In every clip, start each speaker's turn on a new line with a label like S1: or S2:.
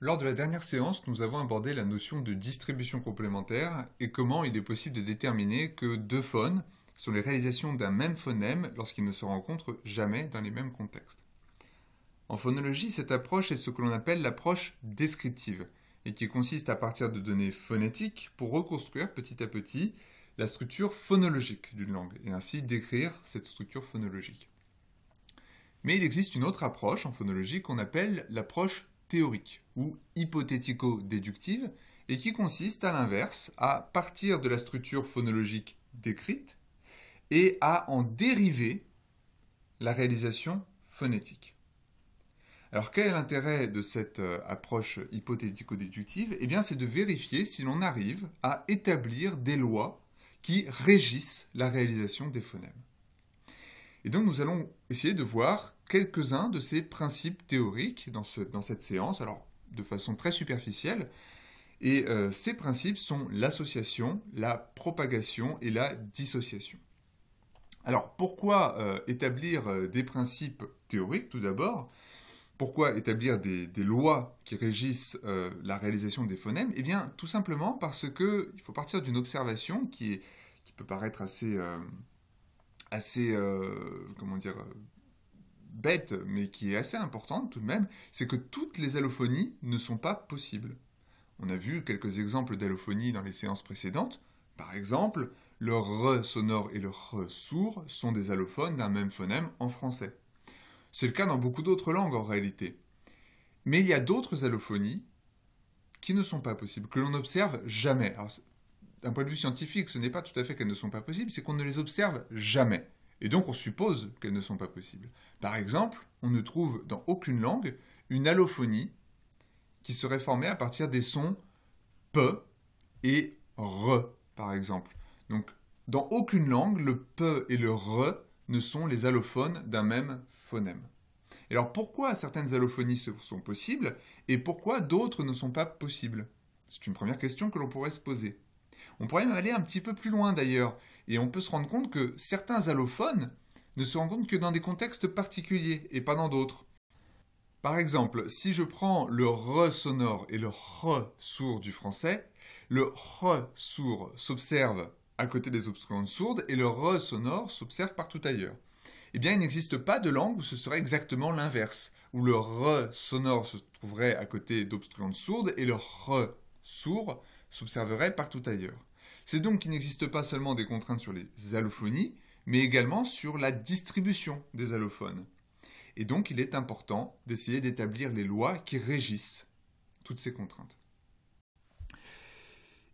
S1: Lors de la dernière séance, nous avons abordé la notion de distribution complémentaire et comment il est possible de déterminer que deux phones sont les réalisations d'un même phonème lorsqu'ils ne se rencontrent jamais dans les mêmes contextes. En phonologie, cette approche est ce que l'on appelle l'approche descriptive et qui consiste à partir de données phonétiques pour reconstruire petit à petit la structure phonologique d'une langue et ainsi décrire cette structure phonologique. Mais il existe une autre approche en phonologie qu'on appelle l'approche théorique ou hypothético-déductive et qui consiste à l'inverse à partir de la structure phonologique décrite et à en dériver la réalisation phonétique. Alors quel est l'intérêt de cette approche hypothético-déductive ? Eh bien c'est de vérifier si l'on arrive à établir des lois qui régissent la réalisation des phonèmes. Et donc nous allons essayer de voir quelques-uns de ces principes théoriques dans cette séance, alors de façon très superficielle. Et ces principes sont l'association, la propagation et la dissociation. Alors pourquoi établir des principes théoriques tout d'abord ? Pourquoi établir des lois qui régissent la réalisation des phonèmes ? Eh bien tout simplement parce qu'il faut partir d'une observation qui peut paraître assez bête, mais qui est assez importante tout de même, c'est que toutes les allophonies ne sont pas possibles. On a vu quelques exemples d'allophonie dans les séances précédentes. Par exemple, le R sonore et le R sourd sont des allophones d'un même phonème en français. C'est le cas dans beaucoup d'autres langues en réalité. Mais il y a d'autres allophonies qui ne sont pas possibles, que l'on n'observe jamais. Alors, d'un point de vue scientifique, ce n'est pas tout à fait qu'elles ne sont pas possibles, c'est qu'on ne les observe jamais. Et donc on suppose qu'elles ne sont pas possibles. Par exemple, on ne trouve dans aucune langue une allophonie qui serait formée à partir des sons P et R, par exemple. Donc, dans aucune langue, le P et le R ne sont les allophones d'un même phonème. Et alors pourquoi certaines allophonies sont possibles et pourquoi d'autres ne sont pas possibles ? C'est une première question que l'on pourrait se poser. On pourrait même aller un petit peu plus loin d'ailleurs, et on peut se rendre compte que certains allophones ne se rencontrent que dans des contextes particuliers et pas dans d'autres. Par exemple, si je prends le R sonore et le R sourd du français, le R sourd s'observe à côté des obstruantes sourdes et le R sonore s'observe partout ailleurs. Eh bien, il n'existe pas de langue où ce serait exactement l'inverse, où le R sonore se trouverait à côté d'obstruantes sourdes et le R sourd s'observerait partout ailleurs. C'est donc qu'il n'existe pas seulement des contraintes sur les allophonies, mais également sur la distribution des allophones. Et donc il est important d'essayer d'établir les lois qui régissent toutes ces contraintes.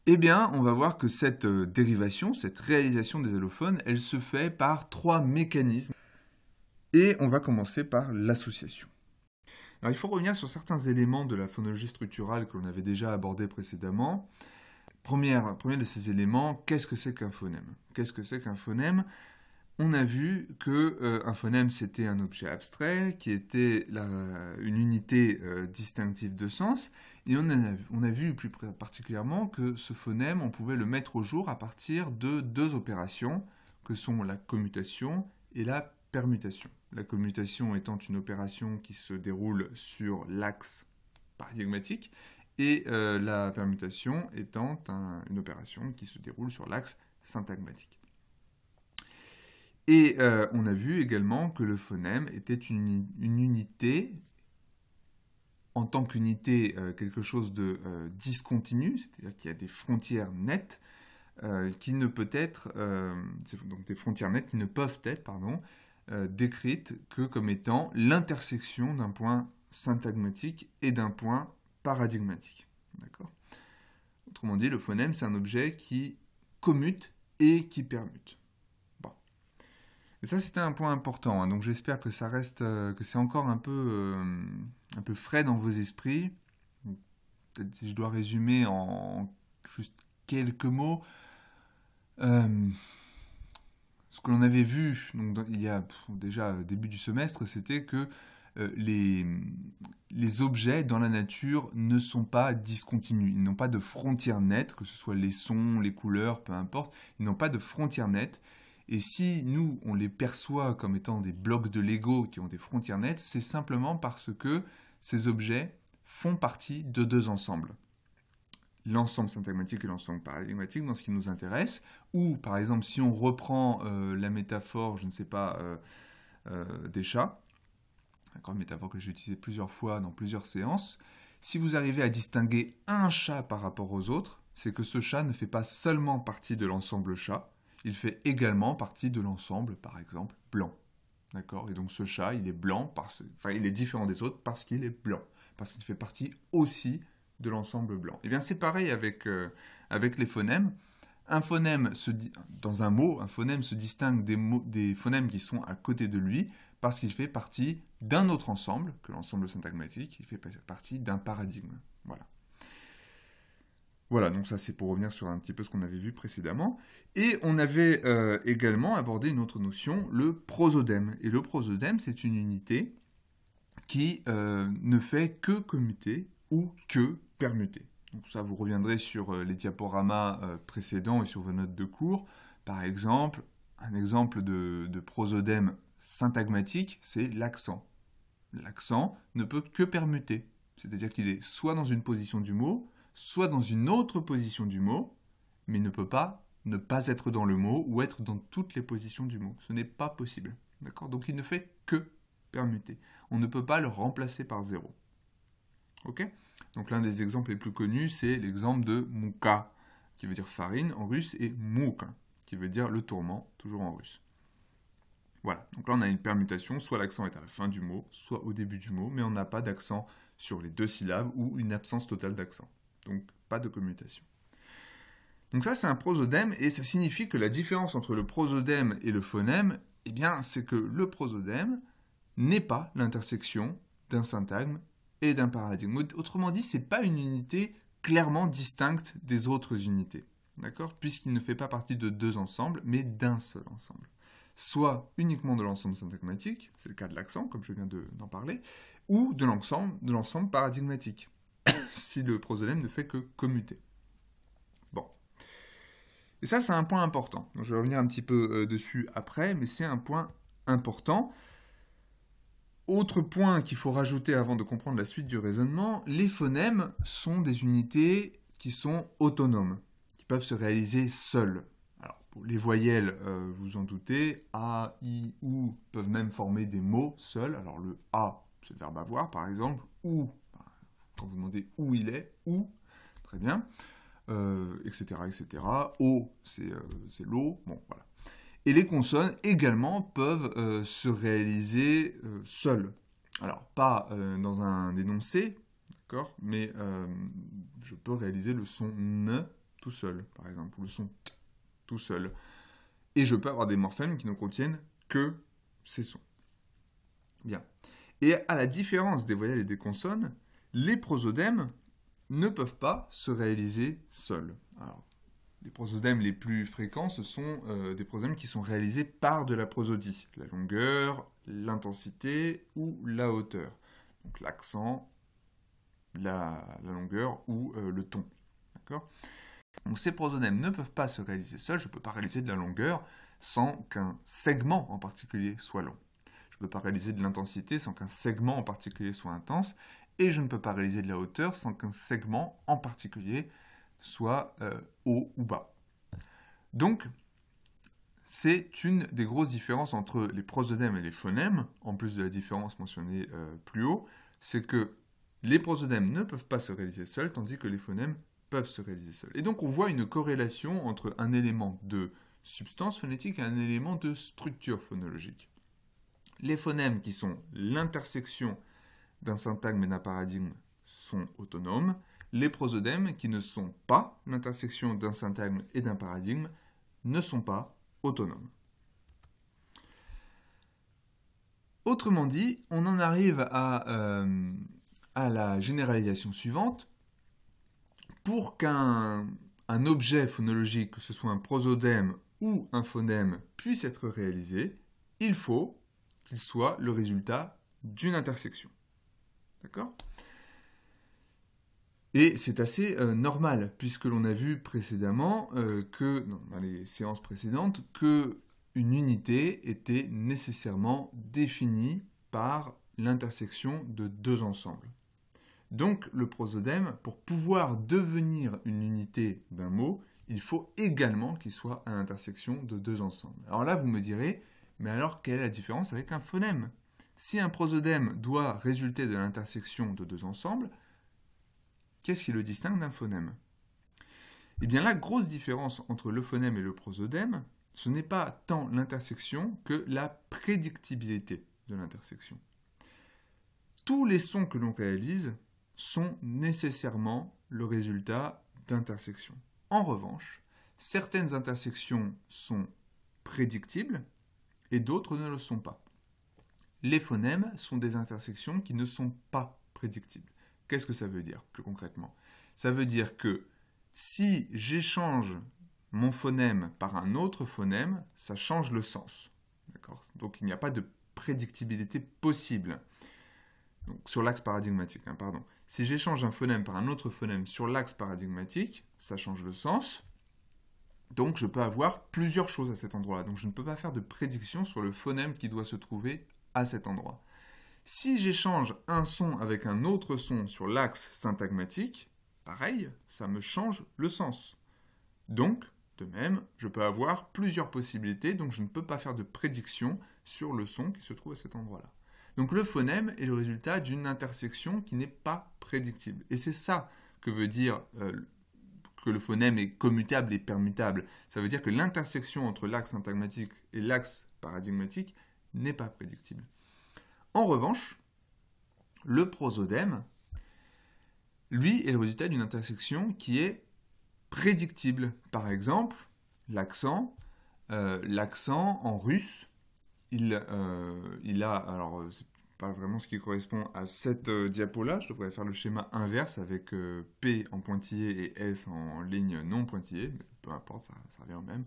S1: Eh bien, on va voir que cette dérivation, cette réalisation des allophones, elle se fait par trois mécanismes. Et on va commencer par l'association. Alors il faut revenir sur certains éléments de la phonologie structurale que l'on avait déjà abordés précédemment. Premier de ces éléments, qu'est-ce que c'est qu'un phonème ? Qu'est-ce que c'est qu'un phonème ? On a vu qu'un phonème, c'était un objet abstrait, qui était une unité distinctive de sens, et on a vu plus particulièrement que ce phonème, on pouvait le mettre au jour à partir de deux opérations, que sont la commutation et la permutation. La commutation étant une opération qui se déroule sur l'axe paradigmatique, et la permutation étant une opération qui se déroule sur l'axe syntagmatique. Et on a vu également que le phonème était une unité, en tant qu'unité, quelque chose de discontinu, c'est-à-dire qu'il y a des frontières nettes qui ne peut être, donc des frontières nettes qui ne peuvent être, décrites que comme étant l'intersection d'un point syntagmatique et d'un point paradigmatique. D'accord ? Autrement dit, le phonème, c'est un objet qui commute et qui permute. Bon. Et ça, c'était un point important, hein, donc j'espère que ça reste, que c'est encore un peu frais dans vos esprits. Peut-être si je dois résumer en juste quelques mots. Ce que l'on avait vu donc, il y a déjà au début du semestre, c'était que les objets dans la nature ne sont pas discontinus. Ils n'ont pas de frontières nettes, que ce soit les sons, les couleurs, peu importe. Ils n'ont pas de frontières nettes. Et si nous, on les perçoit comme étant des blocs de Lego qui ont des frontières nettes, c'est simplement parce que ces objets font partie de deux ensembles. L'ensemble syntagmatique et l'ensemble paradigmatique dans ce qui nous intéresse, ou par exemple si on reprend la métaphore, je ne sais pas, des chats, d'accord, une métaphore que j'ai utilisée plusieurs fois dans plusieurs séances, si vous arrivez à distinguer un chat par rapport aux autres, c'est que ce chat ne fait pas seulement partie de l'ensemble chat, il fait également partie de l'ensemble, par exemple, blanc. D'accord ? Et donc ce chat, il est blanc, il est différent des autres parce qu'il est blanc, parce qu'il fait partie aussi de l'ensemble blanc. Et bien c'est pareil avec les phonèmes. Un phonème dans un mot, un phonème se distingue des phonèmes qui sont à côté de lui parce qu'il fait partie d'un autre ensemble que l'ensemble syntagmatique, il fait partie d'un paradigme. Voilà. Voilà, donc ça c'est pour revenir sur un petit peu ce qu'on avait vu précédemment. Et on avait également abordé une autre notion, le prosodème. Et le prosodème, c'est une unité qui ne fait que commuter ou que permuter. Donc ça, vous reviendrez sur les diaporamas précédents et sur vos notes de cours. Par exemple, un exemple de prosodème syntagmatique, c'est l'accent. L'accent ne peut que permuter, c'est-à-dire qu'il est soit dans une position du mot, soit dans une autre position du mot, mais il ne peut pas ne pas être dans le mot ou être dans toutes les positions du mot. Ce n'est pas possible. D'accord ? Donc il ne fait que permuter. On ne peut pas le remplacer par zéro. Ok ? Donc l'un des exemples les plus connus, c'est l'exemple de mouka, qui veut dire farine en russe, et mouk, qui veut dire le tourment, toujours en russe. Voilà, donc là on a une permutation, soit l'accent est à la fin du mot, soit au début du mot, mais on n'a pas d'accent sur les deux syllabes ou une absence totale d'accent. Donc pas de commutation. Donc ça c'est un prosodème, et ça signifie que la différence entre le prosodème et le phonème, eh bien c'est que le prosodème n'est pas l'intersection d'un syntagme et d'un paradigme. Autrement dit, ce n'est pas une unité clairement distincte des autres unités, d'accord ? Puisqu'il ne fait pas partie de deux ensembles, mais d'un seul ensemble. Soit uniquement de l'ensemble syntagmatique, c'est le cas de l'accent, comme je viens d'en parler, ou de l'ensemble paradigmatique, si le prosodème ne fait que commuter. Bon. Et ça, c'est un point important. Donc, je vais revenir un petit peu dessus après, mais c'est un point important. Autre point qu'il faut rajouter avant de comprendre la suite du raisonnement, les phonèmes sont des unités qui sont autonomes, qui peuvent se réaliser seules. Alors, les voyelles, vous en doutez, A, I, OU peuvent même former des mots seuls. Alors le A, c'est le verbe avoir par exemple, OU, quand vous demandez où il est, où, très bien, etc., etc. O, c'est l'eau, bon, voilà. Et les consonnes également peuvent se réaliser seules. Alors, pas dans un énoncé, d'accord, mais je peux réaliser le son N tout seul, par exemple, ou le son T tout seul. Et je peux avoir des morphèmes qui ne contiennent que ces sons. Bien. Et à la différence des voyelles et des consonnes, les prosodèmes ne peuvent pas se réaliser seuls. Alors, les prosodèmes les plus fréquents, ce sont des prosodèmes qui sont réalisés par de la prosodie. La longueur, l'intensité ou la hauteur. Donc l'accent, la longueur ou le ton. D'accord ? Donc ces prosodèmes ne peuvent pas se réaliser seuls. Je ne peux pas réaliser de la longueur sans qu'un segment en particulier soit long. Je ne peux pas réaliser de l'intensité sans qu'un segment en particulier soit intense. Et je ne peux pas réaliser de la hauteur sans qu'un segment en particulier soit haut ou bas. Donc, c'est une des grosses différences entre les prosodèmes et les phonèmes, en plus de la différence mentionnée plus haut, c'est que les prosodèmes ne peuvent pas se réaliser seuls, tandis que les phonèmes peuvent se réaliser seuls. Et donc, on voit une corrélation entre un élément de substance phonétique et un élément de structure phonologique. Les phonèmes, qui sont l'intersection d'un syntagme et d'un paradigme, sont autonomes. Les prosodèmes, qui ne sont pas l'intersection d'un syntagme et d'un paradigme, ne sont pas autonomes. Autrement dit, on en arrive à la généralisation suivante. Pour qu'un objet phonologique, que ce soit un prosodème ou un phonème, puisse être réalisé, il faut qu'il soit le résultat d'une intersection. D'accord ? Et c'est assez normal, puisque l'on a vu précédemment, dans les séances précédentes, qu'une unité était nécessairement définie par l'intersection de deux ensembles. Donc le prosodème, pour pouvoir devenir une unité d'un mot, il faut également qu'il soit à l'intersection de deux ensembles. Alors là, vous me direz, mais alors quelle est la différence avec un phonème? Si un prosodème doit résulter de l'intersection de deux ensembles, qu'est-ce qui le distingue d'un phonème? Eh bien, la grosse différence entre le phonème et le prosodème, ce n'est pas tant l'intersection que la prédictibilité de l'intersection. Tous les sons que l'on réalise sont nécessairement le résultat d'intersections. En revanche, certaines intersections sont prédictibles et d'autres ne le sont pas. Les phonèmes sont des intersections qui ne sont pas prédictibles. Qu'est-ce que ça veut dire, plus concrètement? Ça veut dire que si j'échange mon phonème par un autre phonème, ça change le sens. Donc il n'y a pas de prédictibilité possible. Donc, sur l'axe paradigmatique, pardon. Si j'échange un phonème par un autre phonème sur l'axe paradigmatique, ça change le sens. Donc je peux avoir plusieurs choses à cet endroit-là. Donc je ne peux pas faire de prédiction sur le phonème qui doit se trouver à cet endroit. Si j'échange un son avec un autre son sur l'axe syntagmatique, pareil, ça me change le sens. Donc, de même, je peux avoir plusieurs possibilités, donc je ne peux pas faire de prédiction sur le son qui se trouve à cet endroit-là. Donc le phonème est le résultat d'une intersection qui n'est pas prédictible. Et c'est ça que veut dire que le phonème est commutable et permutable. Ça veut dire que l'intersection entre l'axe syntagmatique et l'axe paradigmatique n'est pas prédictible. En revanche, le prosodème, lui, est le résultat d'une intersection qui est prédictible. Par exemple, l'accent en russe, il a, alors c'est pas vraiment ce qui correspond à cette diapo-là, je devrais faire le schéma inverse avec P en pointillé et S en ligne non pointillée, mais peu importe, ça revient au même.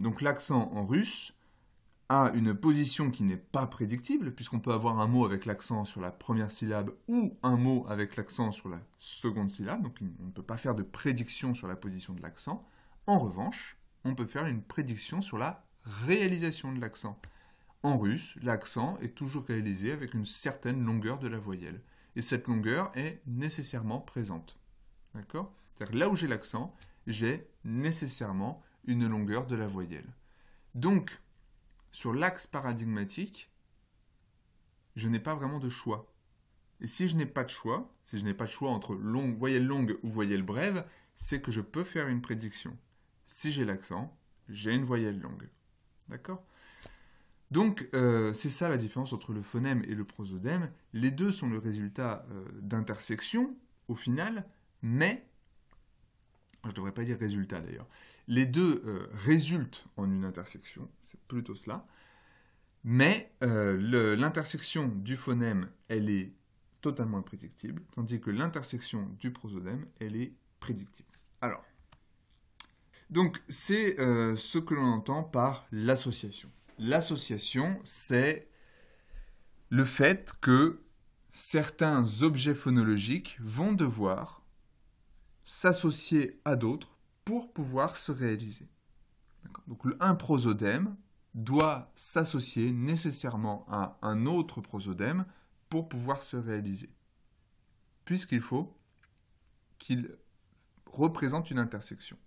S1: Donc l'accent en russe a une position qui n'est pas prédictible, puisqu'on peut avoir un mot avec l'accent sur la première syllabe ou un mot avec l'accent sur la seconde syllabe, donc on ne peut pas faire de prédiction sur la position de l'accent. En revanche, on peut faire une prédiction sur la réalisation de l'accent. En russe, l'accent est toujours réalisé avec une certaine longueur de la voyelle. Et cette longueur est nécessairement présente. D'accord ? C'est-à-dire que là où j'ai l'accent, j'ai nécessairement une longueur de la voyelle. Donc, sur l'axe paradigmatique, je n'ai pas vraiment de choix. Et si je n'ai pas de choix, entre voyelle longue ou voyelle brève, c'est que je peux faire une prédiction. Si j'ai l'accent, j'ai une voyelle longue. D'accord ? Donc, c'est ça la différence entre le phonème et le prosodème. Les deux sont le résultat d'intersection, au final, mais, je ne devrais pas dire résultat d'ailleurs, les deux résultent en une intersection, c'est plutôt cela, mais l'intersection du phonème, elle est totalement imprédictible, tandis que l'intersection du prosodème, elle est prédictible. Alors, donc c'est ce que l'on entend par l'association. L'association, c'est le fait que certains objets phonologiques vont devoir s'associer à d'autres pour pouvoir se réaliser. Donc un prosodème doit s'associer nécessairement à un autre prosodème pour pouvoir se réaliser, puisqu'il faut qu'il représente une intersection.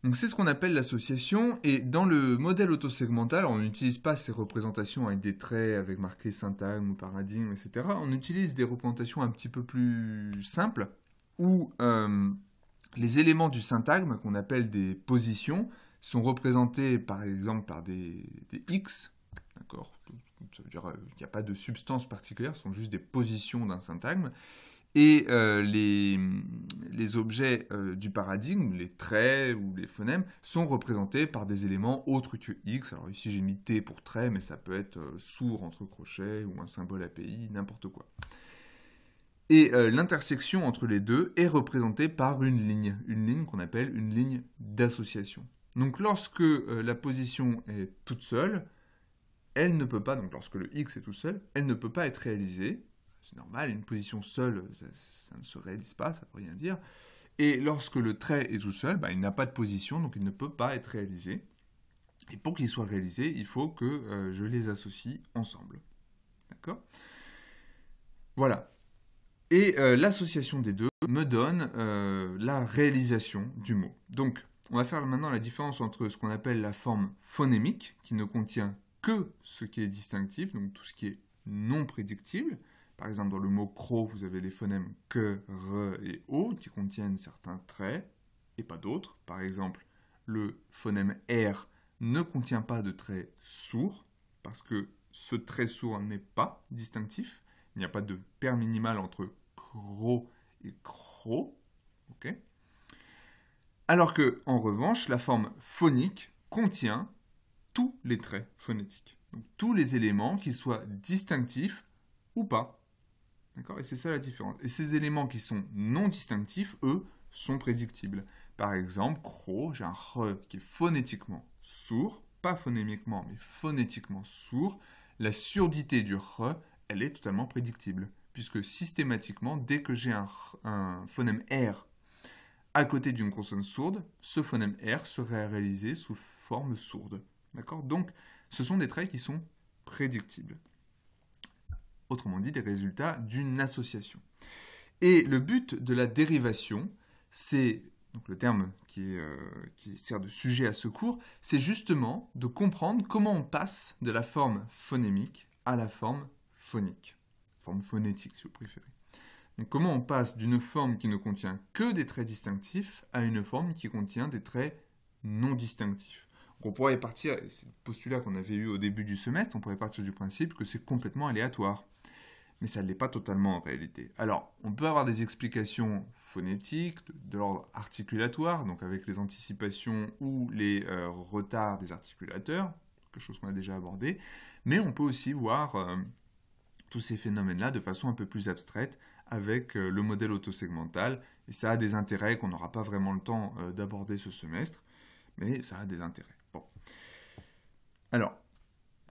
S1: Donc c'est ce qu'on appelle l'association, et dans le modèle autosegmental, on n'utilise pas ces représentations avec des traits, avec marqué syntagme ou paradigme, etc. On utilise des représentations un petit peu plus simples, où les éléments du syntagme, qu'on appelle des positions, sont représentés par exemple par des X, d'accord ? Ça veut dire qu'il n'y a pas de substance particulière, ce sont juste des positions d'un syntagme. Et les objets du paradigme, les traits ou les phonèmes, sont représentés par des éléments autres que X. Alors ici j'ai mis T pour trait, mais ça peut être sourd entre crochets ou un symbole API, n'importe quoi. Et l'intersection entre les deux est représentée par une ligne qu'on appelle une ligne d'association. Donc lorsque la position est toute seule, elle ne peut pas, donc lorsque le X est tout seul, elle ne peut pas être réalisée. C'est normal, une position seule, ça ne se réalise pas, ça ne veut rien dire. Et lorsque le trait est tout seul, il n'a pas de position, donc il ne peut pas être réalisé. Et pour qu'il soit réalisé, il faut que je les associe ensemble. D'accord ? Voilà. Et l'association des deux me donne la réalisation du mot. Donc, on va faire maintenant la différence entre ce qu'on appelle la forme phonémique, qui ne contient que ce qui est distinctif, donc tout ce qui est non prédictible. Par exemple, dans le mot croc, vous avez les phonèmes que, re et o qui contiennent certains traits et pas d'autres. Par exemple, le phonème R ne contient pas de trait sourd, parce que ce trait sourd n'est pas distinctif. Il n'y a pas de paire minimale entre cro et cro. Okay, alors que, en revanche, la forme phonique contient tous les traits phonétiques. Donc, tous les éléments, qu'ils soient distinctifs ou pas. D'accord ? Et c'est ça la différence. Et ces éléments qui sont non distinctifs, eux, sont prédictibles. Par exemple, cro, j'ai un re qui est phonétiquement sourd, pas phonémiquement, mais phonétiquement sourd. La surdité du re, elle est totalement prédictible, puisque systématiquement, dès que j'ai un phonème R à côté d'une consonne sourde, ce phonème R serait réalisé sous forme sourde. D'accord ? Donc, ce sont des traits qui sont prédictibles. Autrement dit, des résultats d'une association. Et le but de la dérivation, c'est, donc le terme qui sert de sujet à ce cours, c'est justement de comprendre comment on passe de la forme phonémique à la forme phonique. Forme phonétique, si vous préférez. Donc comment on passe d'une forme qui ne contient que des traits distinctifs à une forme qui contient des traits non distinctifs. Donc on pourrait partir, et c'est le postulat qu'on avait eu au début du semestre, on pourrait partir du principe que c'est complètement aléatoire. Mais ça ne l'est pas totalement en réalité. Alors, on peut avoir des explications phonétiques, de l'ordre articulatoire, donc avec les anticipations ou les retards des articulateurs, quelque chose qu'on a déjà abordé, mais on peut aussi voir tous ces phénomènes-là de façon un peu plus abstraite avec le modèle autosegmental, et ça a des intérêts qu'on n'aura pas vraiment le temps d'aborder ce semestre, mais ça a des intérêts. Bon. Alors,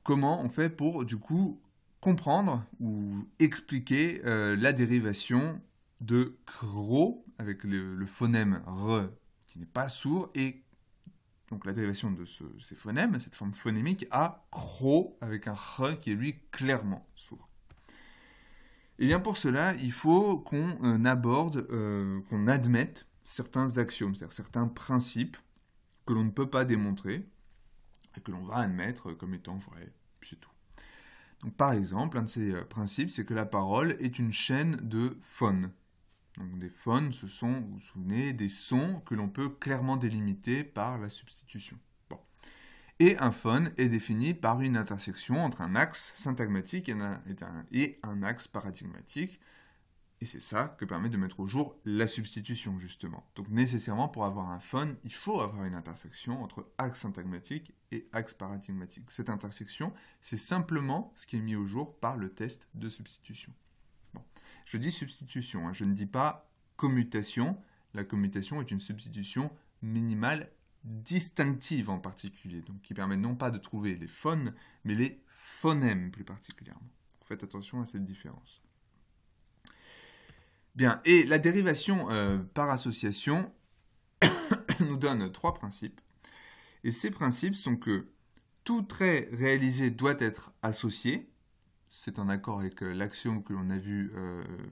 S1: comment on fait pour, du coup, comprendre ou expliquer la dérivation de cro avec le phonème re qui n'est pas sourd et donc la dérivation de ces phonèmes, cette forme phonémique, à cro avec un re qui est lui clairement sourd. Et bien pour cela, il faut qu'on aborde, qu'on admette certains axiomes, c'est-à-dire certains principes que l'on ne peut pas démontrer et que l'on va admettre comme étant vrais, puis c'est tout. Donc, par exemple, un de ces principes, c'est que la parole est une chaîne de phones. Donc, des phones, ce sont, vous vous souvenez, des sons que l'on peut clairement délimiter par la substitution. Bon. Et un phone est défini par une intersection entre un axe syntagmatique et un axe paradigmatique. Et c'est ça que permet de mettre au jour la substitution, justement. Donc nécessairement, pour avoir un phone, il faut avoir une intersection entre axe syntagmatique et axe paradigmatique. Cette intersection, c'est simplement ce qui est mis au jour par le test de substitution. Bon. Je dis substitution, hein, je ne dis pas commutation. La commutation est une substitution minimale distinctive en particulier, donc qui permet non pas de trouver les phones, mais les phonèmes plus particulièrement. Faites attention à cette différence. Bien, et la dérivation par association nous donne 3 principes. Et ces principes sont que tout trait réalisé doit être associé. C'est en accord avec l'axiome que l'on a vu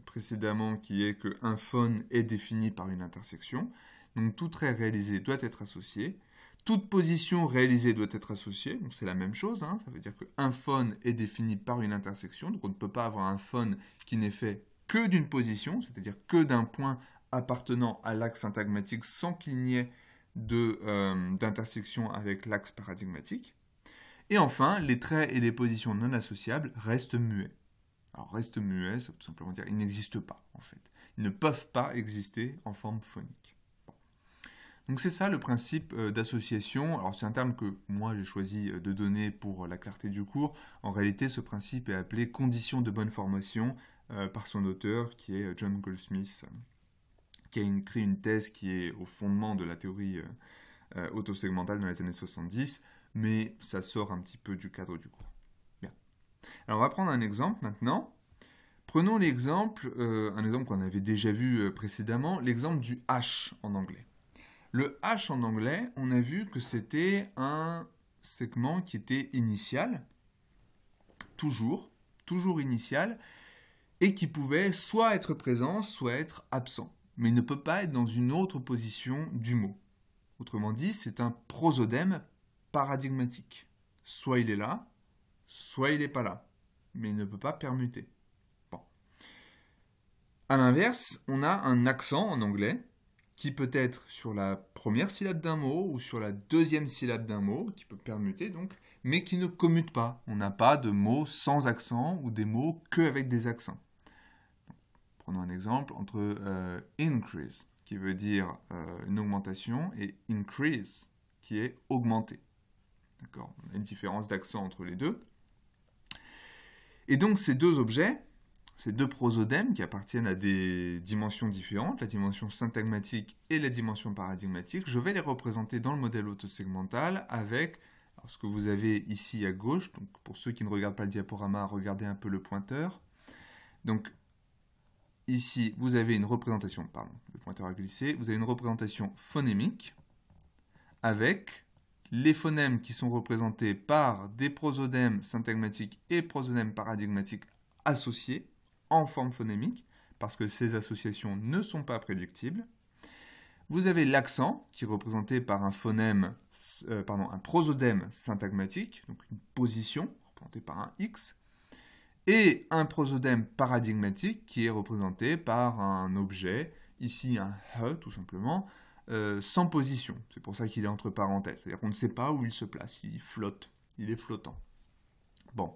S1: précédemment, qui est qu'un phone est défini par une intersection. Donc tout trait réalisé doit être associé. Toute position réalisée doit être associée. Donc c'est la même chose, hein. Ça veut dire qu'un phone est défini par une intersection. Donc on ne peut pas avoir un phone qui n'est fait que d'une position, c'est-à-dire que d'un point appartenant à l'axe syntagmatique sans qu'il n'y ait d'intersection avec l'axe paradigmatique. Et enfin, les traits et les positions non associables restent muets. Alors, restent muets, ça veut tout simplement dire qu'ils n'existent pas, en fait. Ils ne peuvent pas exister en forme phonique. Bon. Donc c'est ça le principe d'association. Alors c'est un terme que moi j'ai choisi de donner pour la clarté du cours. En réalité, ce principe est appelé condition de bonne formation par son auteur, qui est John Goldsmith, qui a écrit une thèse qui est au fondement de la théorie autosegmentale dans les années 70, mais ça sort un petit peu du cadre du cours. Bien. Alors on va prendre un exemple maintenant. Prenons l'exemple, un exemple qu'on avait déjà vu précédemment, l'exemple du H en anglais. Le H en anglais, on a vu que c'était un segment qui était initial, toujours initial, et qui pouvait soit être présent, soit être absent. Mais il ne peut pas être dans une autre position du mot. Autrement dit, c'est un prosodème paradigmatique. Soit il est là, soit il n'est pas là. Mais il ne peut pas permuter. Bon. À l'inverse, on a un accent en anglais qui peut être sur la première syllabe d'un mot ou sur la deuxième syllabe d'un mot, qui peut permuter donc, mais qui ne commute pas. On n'a pas de mots sans accent ou des mots qu'avec des accents. Prenons un exemple entre increase, qui veut dire une augmentation, et increase, qui est augmenter. D'accord ? On a une différence d'accent entre les deux. Et donc ces deux objets, ces deux prosodèmes qui appartiennent à des dimensions différentes, la dimension syntagmatique et la dimension paradigmatique, je vais les représenter dans le modèle autosegmental avec ce que vous avez ici à gauche. Donc pour ceux qui ne regardent pas le diaporama, regardez un peu le pointeur. Donc ici, vous avez une représentation, le pointeur a glissé, vous avez une représentation phonémique avec les phonèmes qui sont représentés par des prosodèmes syntagmatiques et prosodèmes paradigmatiques associés en forme phonémique, parce que ces associations ne sont pas prédictibles. Vous avez l'accent, qui est représenté par un prosodème syntagmatique, donc une position, représentée par un X, et un prosodème paradigmatique, qui est représenté par un objet, ici un tout simplement, sans position. C'est pour ça qu'il est entre parenthèses. C'est-à-dire qu'on ne sait pas où il se place, il flotte, il est flottant. Bon.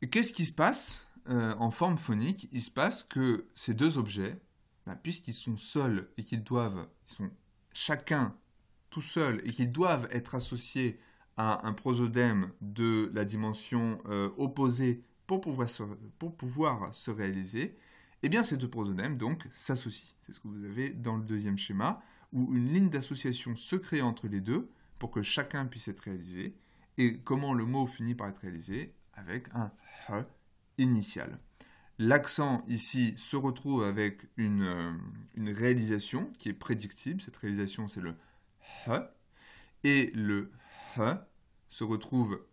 S1: Et qu'est-ce qui se passe en forme phonique? Il se passe que ces deux objets, puisqu'ils sont seuls et ils sont chacun tout seuls et qu'ils doivent être associés à un prosodème de la dimension opposée pour pouvoir se réaliser, eh bien ces deux prosodèmes donc s'associent. C'est ce que vous avez dans le deuxième schéma, où une ligne d'association se crée entre les deux pour que chacun puisse être réalisé. Et comment le mot finit par être réalisé? Avec un h initial. L'accent ici se retrouve avec une réalisation qui est prédictible. Cette réalisation, c'est le h. Et le h se retrouve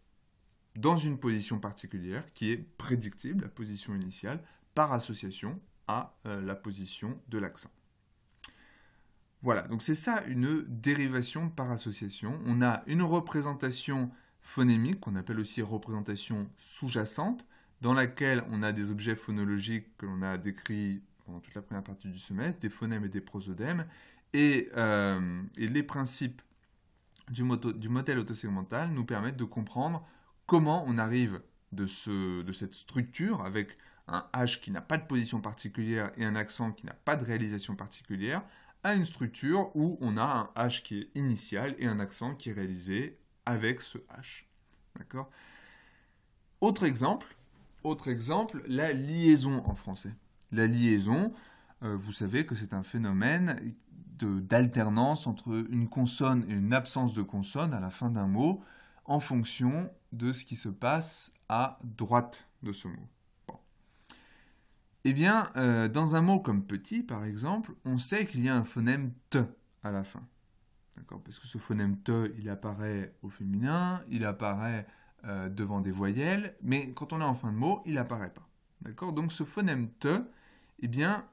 S1: dans une position particulière qui est prédictible, la position initiale, par association à la position de l'accent. Voilà, donc c'est ça une dérivation par association. On a une représentation phonémique, qu'on appelle aussi représentation sous-jacente, dans laquelle on a des objets phonologiques que l'on a décrits pendant toute la première partie du semestre, des phonèmes et des prosodèmes, et les principes du modèle autosegmental nous permettent de comprendre comment on arrive de cette structure avec un H qui n'a pas de position particulière et un accent qui n'a pas de réalisation particulière, à une structure où on a un H qui est initial et un accent qui est réalisé avec ce H. D'accord ? Autre exemple, la liaison en français. La liaison, vous savez que c'est un phénomène d'alternance entre une consonne et une absence de consonne à la fin d'un mot, en fonction de ce qui se passe à droite de ce mot. Bon. Eh bien, dans un mot comme petit, par exemple, on sait qu'il y a un phonème T à la fin. D'accord ? Parce que ce phonème T, il apparaît au féminin, il apparaît devant des voyelles, mais quand on est en fin de mot, il n'apparaît pas. D'accord ? Donc ce phonème T, eh bien,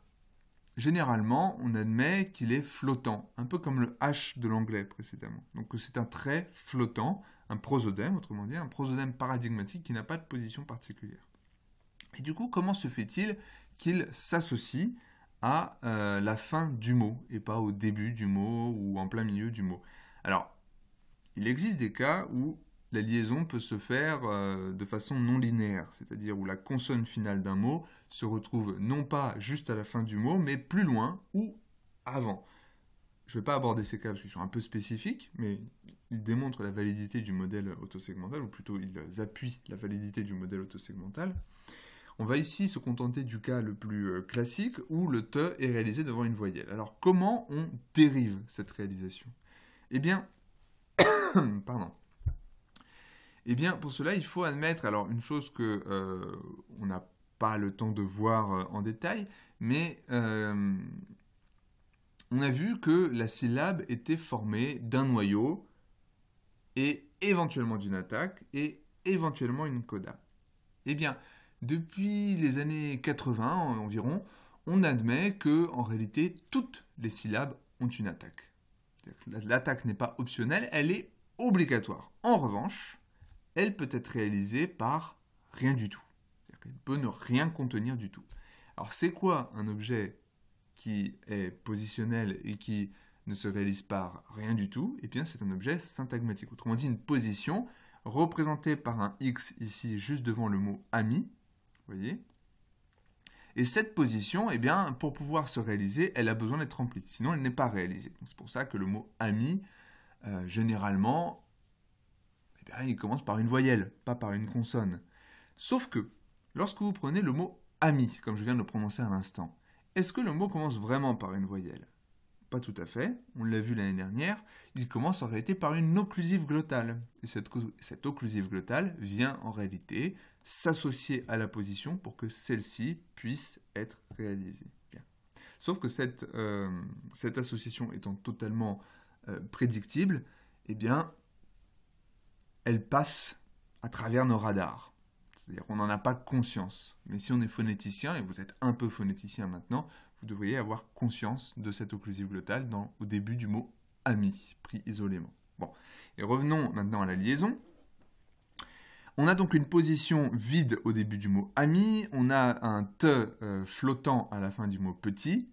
S1: généralement, on admet qu'il est flottant, un peu comme le H de l'anglais précédemment. Donc c'est un trait flottant, un prosodème, autrement dit, un prosodème paradigmatique qui n'a pas de position particulière. Et du coup, comment se fait-il qu'il s'associe à la fin du mot, et pas au début du mot ou en plein milieu du mot? Alors, il existe des cas où la liaison peut se faire de façon non linéaire, c'est-à-dire où la consonne finale d'un mot se retrouve non pas juste à la fin du mot, mais plus loin ou avant. Je ne vais pas aborder ces cas parce qu'ils sont un peu spécifiques, mais ils démontrent la validité du modèle autosegmental, ou plutôt ils appuient la validité du modèle autosegmental. On va ici se contenter du cas le plus classique, où le T est réalisé devant une voyelle. Alors, comment on dérive cette réalisation? Eh bien, Eh bien, pour cela, il faut admettre, alors une chose que on n'a pas le temps de voir en détail, mais on a vu que la syllabe était formée d'un noyau et éventuellement d'une attaque et éventuellement une coda. Eh bien, Depuis les années 80 environ, on admet que, en réalité, toutes les syllabes ont une attaque. L'attaque n'est pas optionnelle, elle est obligatoire. En revanche, elle peut être réalisée par rien du tout. C'est-à-dire qu'elle peut ne rien contenir du tout. Alors c'est quoi un objet qui est positionnel et qui ne se réalise par rien du tout? Eh bien c'est un objet syntagmatique. Autrement dit, une position représentée par un X ici juste devant le mot ami. Vous voyez ? Et cette position, eh bien, pour pouvoir se réaliser, elle a besoin d'être remplie. Sinon, elle n'est pas réalisée. C'est pour ça que le mot ami, généralement, eh bien, il commence par une voyelle, pas par une consonne. Sauf que, lorsque vous prenez le mot ami, comme je viens de le prononcer à l'instant, est-ce que le mot commence vraiment par une voyelle? Pas tout à fait. On l'a vu l'année dernière. Il commence en réalité par une occlusive glottale. Et cette occlusive glottale vient en réalité s'associer à la position pour que celle-ci puisse être réalisée. Bien. Sauf que cette association étant totalement prédictible, eh bien, elle passe à travers nos radars. C'est-à-dire qu'on n'en a pas conscience. Mais si on est phonéticien, et vous êtes un peu phonéticien maintenant, vous devriez avoir conscience de cette occlusive glottale au début du mot « ami », pris isolément. Bon. Et revenons maintenant à la liaison. On a donc une position vide au début du mot « ami », on a un « te » flottant à la fin du mot « petit ».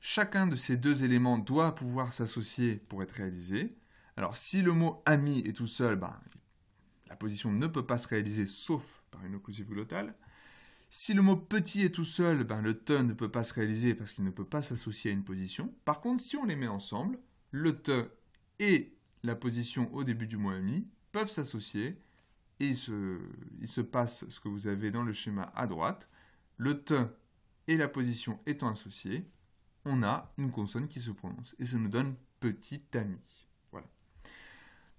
S1: Chacun de ces deux éléments doit pouvoir s'associer pour être réalisé. Alors si le mot « ami » est tout seul, la position ne peut pas se réaliser sauf par une occlusive glottale. Si le mot petit est tout seul, le te ne peut pas se réaliser parce qu'il ne peut pas s'associer à une position. Par contre, si on les met ensemble, le te et la position au début du mot ami peuvent s'associer et il se passe ce que vous avez dans le schéma à droite. Le te et la position étant associés, on a une consonne qui se prononce et ça nous donne petit ami.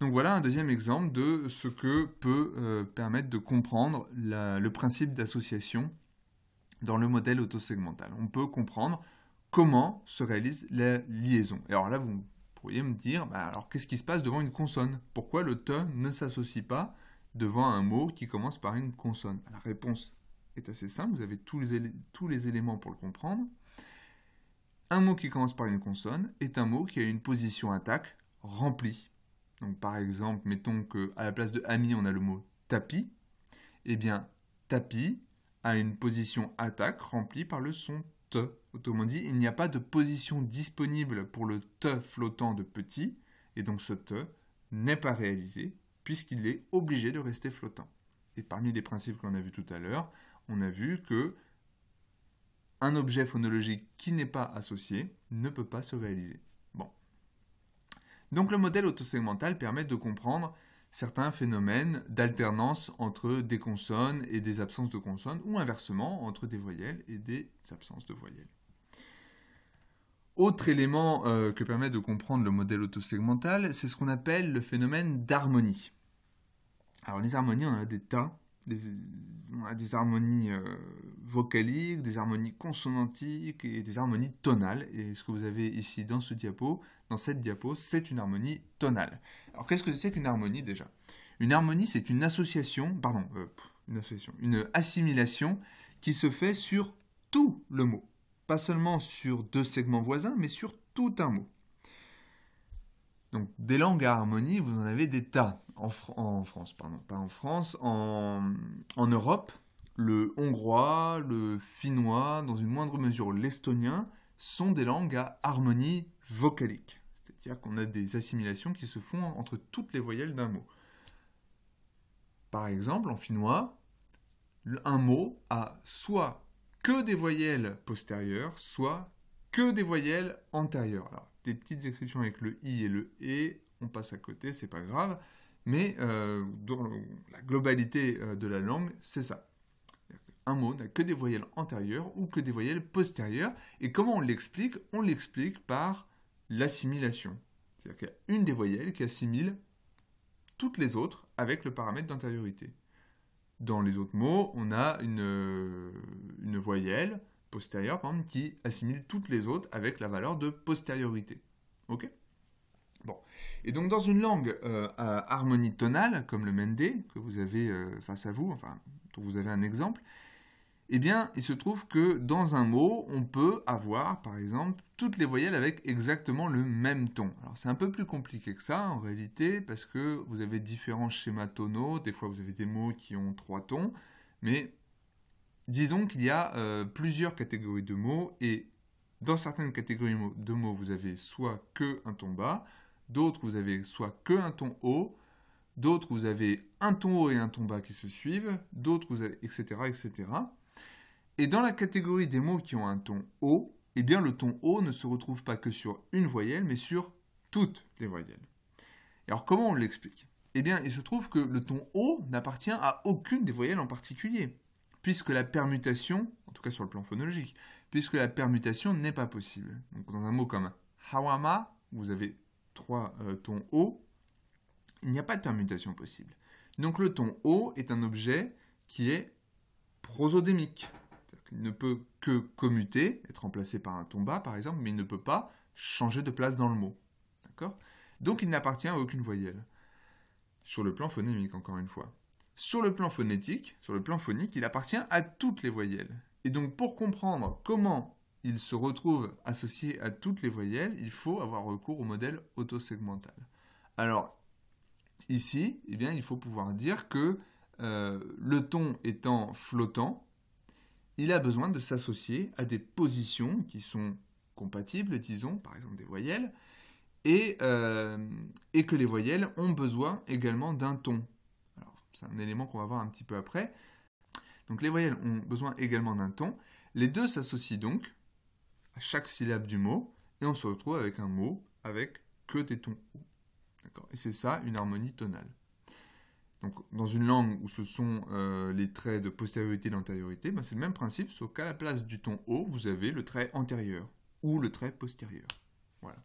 S1: Donc voilà un deuxième exemple de ce que peut permettre de comprendre le principe d'association dans le modèle autosegmental. On peut comprendre comment se réalise la liaison. Et alors là, vous pourriez me dire, alors qu'est-ce qui se passe devant une consonne? Pourquoi le te ne s'associe pas devant un mot qui commence par une consonne? La réponse est assez simple, vous avez tous les éléments pour le comprendre. Un mot qui commence par une consonne est un mot qui a une position attaque remplie. Donc par exemple, mettons qu'à la place de ami, on a le mot tapis. Eh bien, tapis a une position attaque remplie par le son te. Autrement dit, il n'y a pas de position disponible pour le te flottant de petit, et donc ce te n'est pas réalisé, puisqu'il est obligé de rester flottant. Et parmi les principes qu'on a vus tout à l'heure, on a vu que un objet phonologique qui n'est pas associé ne peut pas se réaliser. Bon. Donc le modèle autosegmental permet de comprendre certains phénomènes d'alternance entre des consonnes et des absences de consonnes, ou inversement, entre des voyelles et des absences de voyelles. Autre élément que permet de comprendre le modèle autosegmental, c'est ce qu'on appelle le phénomène d'harmonie. Alors les harmonies, on en a des tas. On a des harmonies vocaliques, des harmonies consonantiques et des harmonies tonales. Et ce que vous avez ici dans cette diapo, c'est une harmonie tonale. Alors qu'est-ce que c'est qu'une harmonie déjà? Une harmonie, c'est une assimilation qui se fait sur tout le mot. Pas seulement sur deux segments voisins, mais sur tout un mot. Donc, des langues à harmonie, vous en avez des tas. En Europe, le hongrois, le finnois, dans une moindre mesure l'estonien, sont des langues à harmonie vocalique. C'est-à-dire qu'on a des assimilations qui se font entre toutes les voyelles d'un mot. Par exemple, en finnois, un mot a soit que des voyelles postérieures, soit que des voyelles antérieures. Alors, des petites exceptions avec le i et le e, on passe à côté, c'est pas grave, mais dans la globalité de la langue, c'est ça. Un mot n'a que des voyelles antérieures ou que des voyelles postérieures, et comment on l'explique? On l'explique par l'assimilation. C'est-à-dire qu'il y a une des voyelles qui assimile toutes les autres avec le paramètre d'antériorité. Dans les autres mots, on a une voyelle postérieure, par exemple, qui assimile toutes les autres avec la valeur de postériorité. Ok? Bon. Et donc, dans une langue à harmonie tonale, comme le mende, que vous avez face à vous, dont vous avez un exemple, Eh bien, il se trouve que dans un mot, on peut avoir, par exemple, toutes les voyelles avec exactement le même ton. Alors, c'est un peu plus compliqué que ça, en réalité, parce que vous avez différents schémas tonaux. Des fois, vous avez des mots qui ont 3 tons, mais disons qu'il y a plusieurs catégories de mots, et dans certaines catégories de mots, vous avez soit que un ton bas, d'autres, vous avez soit que un ton haut, d'autres, vous avez un ton haut et un ton bas qui se suivent, d'autres, vous avez etc., etc. Et dans la catégorie des mots qui ont un ton haut, eh bien le ton haut ne se retrouve pas que sur une voyelle, mais sur toutes les voyelles. Et alors comment on l'explique? Eh bien, il se trouve que le ton haut n'appartient à aucune des voyelles en particulier, puisque la permutation, en tout cas sur le plan phonologique, puisque la permutation n'est pas possible. Donc dans un mot comme hawama, vous avez 3 tons hauts, il n'y a pas de permutation possible. Donc le ton haut est un objet qui est prosodémique. Il ne peut que commuter, être remplacé par un ton bas par exemple, mais il ne peut pas changer de place dans le mot. D'accord ? Donc il n'appartient à aucune voyelle. Sur le plan phonémique, encore une fois. Sur le plan phonétique, sur le plan phonique, il appartient à toutes les voyelles. Et donc pour comprendre comment il se retrouve associé à toutes les voyelles, il faut avoir recours au modèle autosegmental. Alors, ici, eh bien, il faut pouvoir dire que le ton étant flottant, il a besoin de s'associer à des positions qui sont compatibles, disons, par exemple des voyelles, et que les voyelles ont besoin également d'un ton. Alors, c'est un élément qu'on va voir un petit peu après. Donc les voyelles ont besoin également d'un ton. Les deux s'associent donc à chaque syllabe du mot, et on se retrouve avec un mot avec que des tons hauts. D'accord ? Et c'est ça, une harmonie tonale. Donc, dans une langue où ce sont les traits de postériorité et d'antériorité, ben c'est le même principe, sauf qu'à la place du ton haut, vous avez le trait antérieur ou le trait postérieur. Voilà.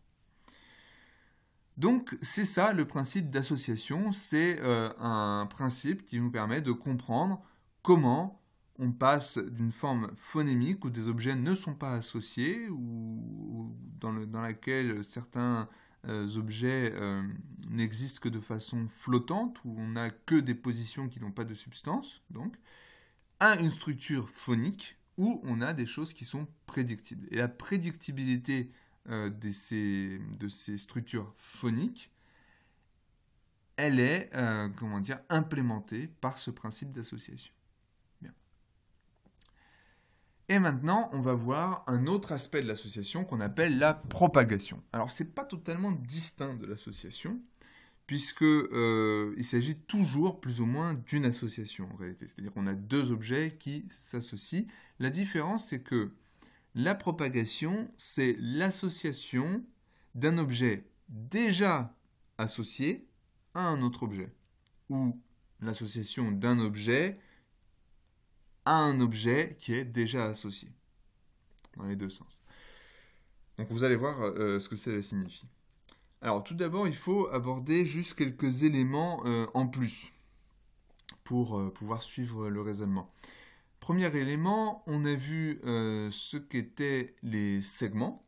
S1: Donc, c'est ça le principe d'association. C'est un principe qui nous permet de comprendre comment on passe d'une forme phonémique où des objets ne sont pas associés ou dans laquelle certains objets n'existent que de façon flottante, où on n'a que des positions qui n'ont pas de substance, donc, à une structure phonique où on a des choses qui sont prédictibles. Et la prédictibilité de ces structures phoniques, elle est implémentée par ce principe d'association. Bien. Et maintenant, on va voir un autre aspect de l'association qu'on appelle la propagation. Alors, ce n'est pas totalement distinct de l'association, puisqu'il s'agit toujours plus ou moins d'une association en réalité. C'est-à-dire qu'on a deux objets qui s'associent. La différence, c'est que la propagation, c'est l'association d'un objet déjà associé à un autre objet, ou l'association d'un objet à un objet qui est déjà associé, dans les deux sens. Donc vous allez voir ce que ça signifie. Alors tout d'abord, il faut aborder juste quelques éléments en plus pour pouvoir suivre le raisonnement. Premier élément, on a vu ce qu'étaient les segments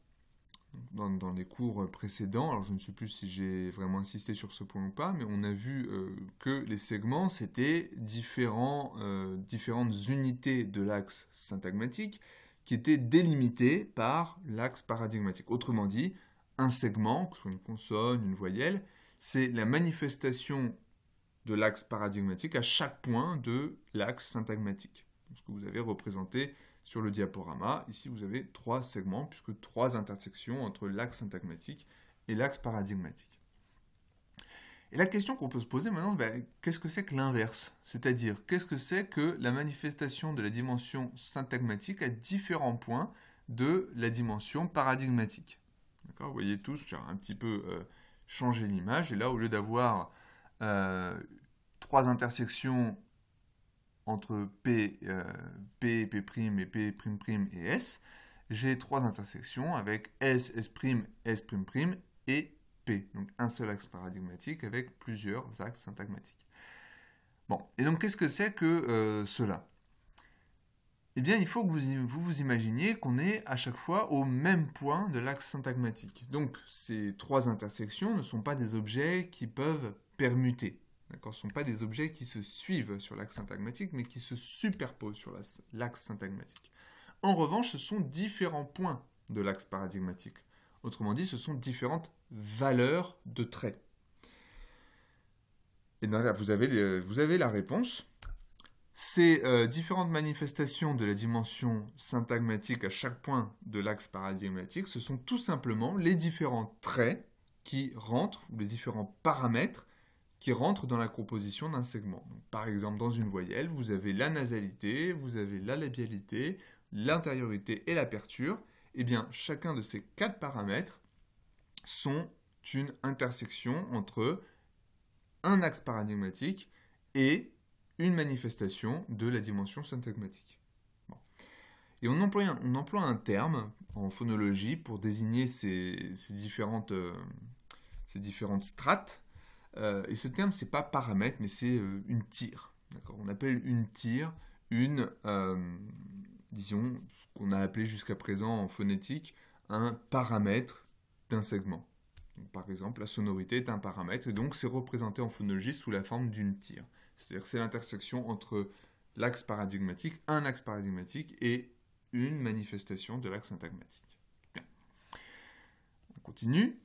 S1: dans les cours précédents. Alors je ne sais plus si j'ai vraiment insisté sur ce point ou pas, mais on a vu que les segments, c'était différentes unités de l'axe syntagmatique qui étaient délimitées par l'axe paradigmatique. Autrement dit, un segment, que ce soit une consonne, une voyelle, c'est la manifestation de l'axe paradigmatique à chaque point de l'axe syntagmatique. Ce que vous avez représenté sur le diaporama. Ici, vous avez 3 segments, puisque 3 intersections entre l'axe syntagmatique et l'axe paradigmatique. Et la question qu'on peut se poser maintenant, qu'est-ce que c'est que l'inverse? C'est-à-dire, qu'est-ce que c'est que la manifestation de la dimension syntagmatique à différents points de la dimension paradigmatique? D'accord, vous voyez tous, j'ai un petit peu changé l'image, et là, au lieu d'avoir 3 intersections entre P, P', et P'' et S, j'ai 3 intersections avec S', S', S'' et P. Donc un seul axe paradigmatique avec plusieurs axes syntagmatiques. Bon, et donc qu'est-ce que c'est que cela? Eh bien, il faut que vous imaginiez qu'on est à chaque fois au même point de l'axe syntagmatique. Donc ces 3 intersections ne sont pas des objets qui peuvent permuter. Ce ne sont pas des objets qui se suivent sur l'axe syntagmatique, mais qui se superposent sur l'axe syntagmatique. En revanche, ce sont différents points de l'axe paradigmatique. Autrement dit, ce sont différentes valeurs de traits. Et là, vous avez la réponse. Ces différentes manifestations de la dimension syntagmatique à chaque point de l'axe paradigmatique, ce sont tout simplement les différents traits qui rentrent, ou les différents paramètres qui rentrent dans la composition d'un segment. Donc, par exemple, dans une voyelle, vous avez la nasalité, vous avez la labialité, l'intériorité et l'aperture. Eh bien, chacun de ces 4 paramètres sont une intersection entre un axe paradigmatique et une manifestation de la dimension syntagmatique. Bon. Et on emploie un terme en phonologie pour désigner ces différentes strates. Et ce terme, ce n'est pas paramètre, mais c'est une tire. On appelle une tire disons, ce qu'on a appelé jusqu'à présent en phonétique, un paramètre d'un segment. Donc, par exemple, la sonorité est un paramètre, et donc c'est représenté en phonologie sous la forme d'une tire. C'est-à-dire que c'est l'intersection entre l'axe paradigmatique, un axe paradigmatique, et une manifestation de l'axe syntagmatique. Bien. On continue.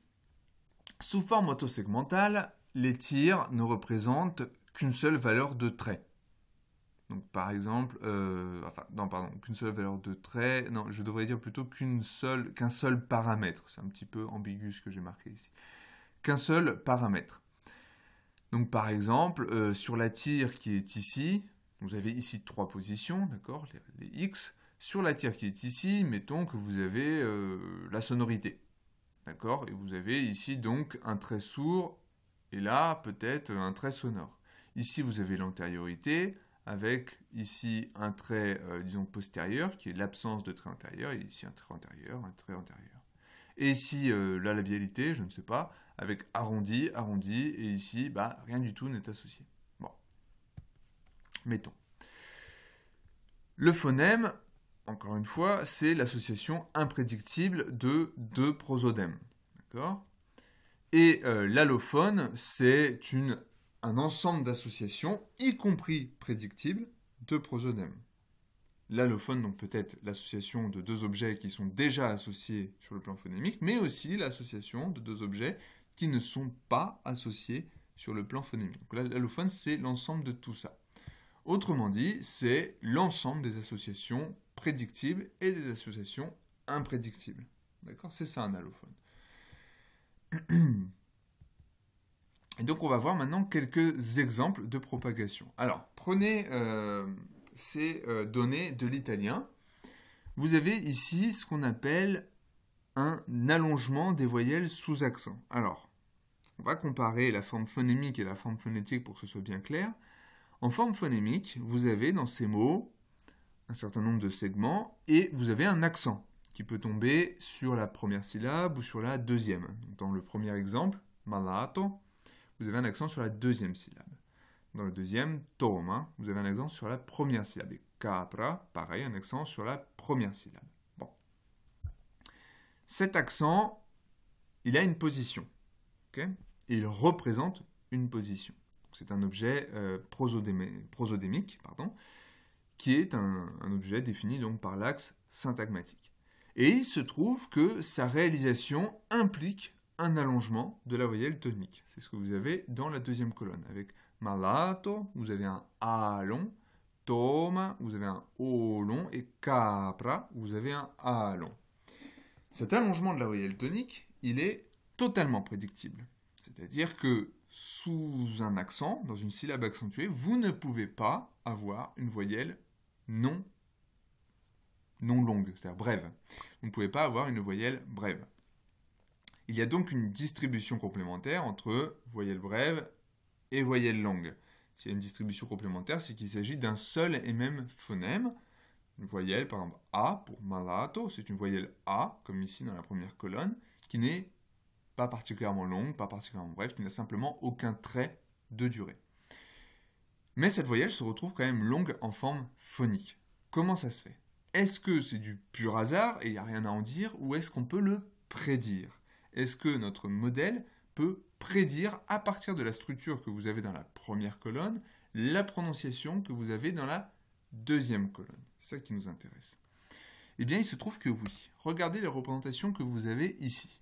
S1: Sous forme autosegmentale, les tires ne représentent qu'une seule valeur de trait. Donc par exemple, qu'une seule valeur de trait, non, je devrais dire plutôt qu'un seul paramètre. C'est un petit peu ambigu ce que j'ai marqué ici. Qu'un seul paramètre. Donc par exemple, sur la tire qui est ici, vous avez ici 3 positions, d'accord, les X. Sur la tire qui est ici, mettons que vous avez la sonorité, d'accord, et vous avez ici donc un trait sourd, et là peut-être un trait sonore. Ici vous avez l'antériorité, avec ici un trait, disons, postérieur, qui est l'absence de trait antérieur, et ici un trait antérieur, un trait antérieur. Et ici, la labialité, je ne sais pas, avec arrondi, et ici, rien du tout n'est associé. Bon. Mettons. Le phonème, encore une fois, c'est l'association imprédictible de 2 prosodèmes. D'accord ? Et l'allophone, c'est un ensemble d'associations, y compris prédictibles, de prosodèmes. L'allophone, donc peut-être l'association de 2 objets qui sont déjà associés sur le plan phonémique, mais aussi l'association de 2 objets qui ne sont pas associés sur le plan phonémique. Donc l'allophone, c'est l'ensemble de tout ça. Autrement dit, c'est l'ensemble des associations prédictibles et des associations imprédictibles. D'accord ? C'est ça un allophone. Et donc on va voir maintenant quelques exemples de propagation. Alors, prenez ces données de l'italien. Vous avez ici ce qu'on appelle un allongement des voyelles sous accent. Alors, on va comparer la forme phonémique et la forme phonétique pour que ce soit bien clair. En forme phonémique, vous avez dans ces mots un certain nombre de segments et vous avez un accent qui peut tomber sur la première syllabe ou sur la deuxième. Donc, dans le premier exemple, malato, vous avez un accent sur la deuxième syllabe. Dans le deuxième, toma, vous avez un accent sur la première syllabe. Et capra, pareil, un accent sur la première syllabe. Bon. Cet accent, il a une position. Okay ? Et il représente une position. C'est un objet prosodémique, qui est un objet défini donc par l'axe syntagmatique. Et il se trouve que sa réalisation implique un allongement de la voyelle tonique. C'est ce que vous avez dans la deuxième colonne. Avec malato, vous avez un A long, toma, vous avez un O long, et capra, vous avez un A long. Cet allongement de la voyelle tonique, il est totalement prédictible. C'est-à-dire que sous un accent, dans une syllabe accentuée, vous ne pouvez pas avoir une voyelle non longue, c'est-à-dire brève. Vous ne pouvez pas avoir une voyelle brève. Il y a donc une distribution complémentaire entre voyelle brève et voyelle longue. S'il y a une distribution complémentaire, c'est qu'il s'agit d'un seul et même phonème. Une voyelle, par exemple A pour malato, c'est une voyelle A, comme ici dans la première colonne, qui n'est pas particulièrement longue, pas particulièrement brève, qui n'a simplement aucun trait de durée. Mais cette voyelle se retrouve quand même longue en forme phonique. Comment ça se fait ? Est-ce que c'est du pur hasard et il n'y a rien à en dire, ou est-ce qu'on peut le prédire ? Est-ce que notre modèle peut prédire, à partir de la structure que vous avez dans la première colonne, la prononciation que vous avez dans la deuxième colonne. C'est ça qui nous intéresse. Eh bien, il se trouve que oui. Regardez les représentations que vous avez ici.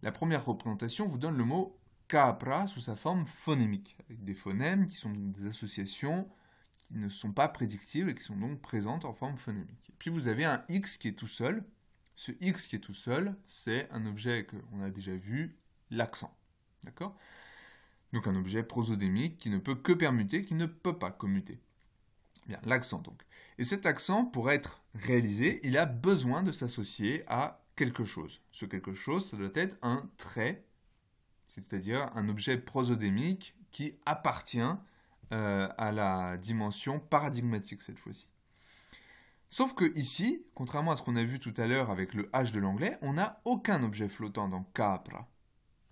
S1: La première représentation vous donne le mot cabra sous sa forme phonémique, avec des phonèmes qui sont des associations qui ne sont pas prédictibles et qui sont donc présentes en forme phonémique. Et puis vous avez un X qui est tout seul. Ce X qui est tout seul, c'est un objet qu'on a déjà vu, l'accent. D'accord ? Donc un objet prosodémique qui ne peut que permuter, qui ne peut pas commuter. Bien, l'accent donc. Et cet accent, pour être réalisé, il a besoin de s'associer à quelque chose. Ce quelque chose, ça doit être un trait, c'est-à-dire un objet prosodémique qui appartient à la dimension paradigmatique cette fois-ci. Sauf que ici, contrairement à ce qu'on a vu tout à l'heure avec le H de l'anglais, on n'a aucun objet flottant dans capra.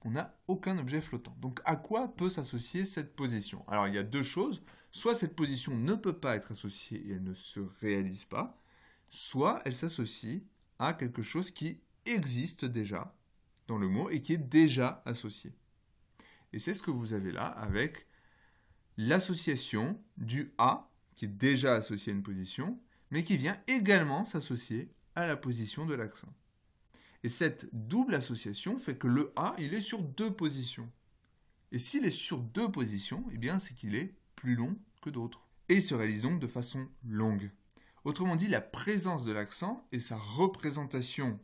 S1: On n'a aucun objet flottant. Donc à quoi peut s'associer cette position ? Alors il y a deux choses. Soit cette position ne peut pas être associée et elle ne se réalise pas, soit elle s'associe à quelque chose qui existe déjà dans le mot et qui est déjà associé. Et c'est ce que vous avez là avec l'association du A, qui est déjà associé à une position, mais qui vient également s'associer à la position de l'accent. Et cette double association fait que le A, il est sur deux positions. Et s'il est sur deux positions, eh bien c'est qu'il est plus long que d'autres. Et il se réalise donc de façon longue. Autrement dit, la présence de l'accent et sa représentation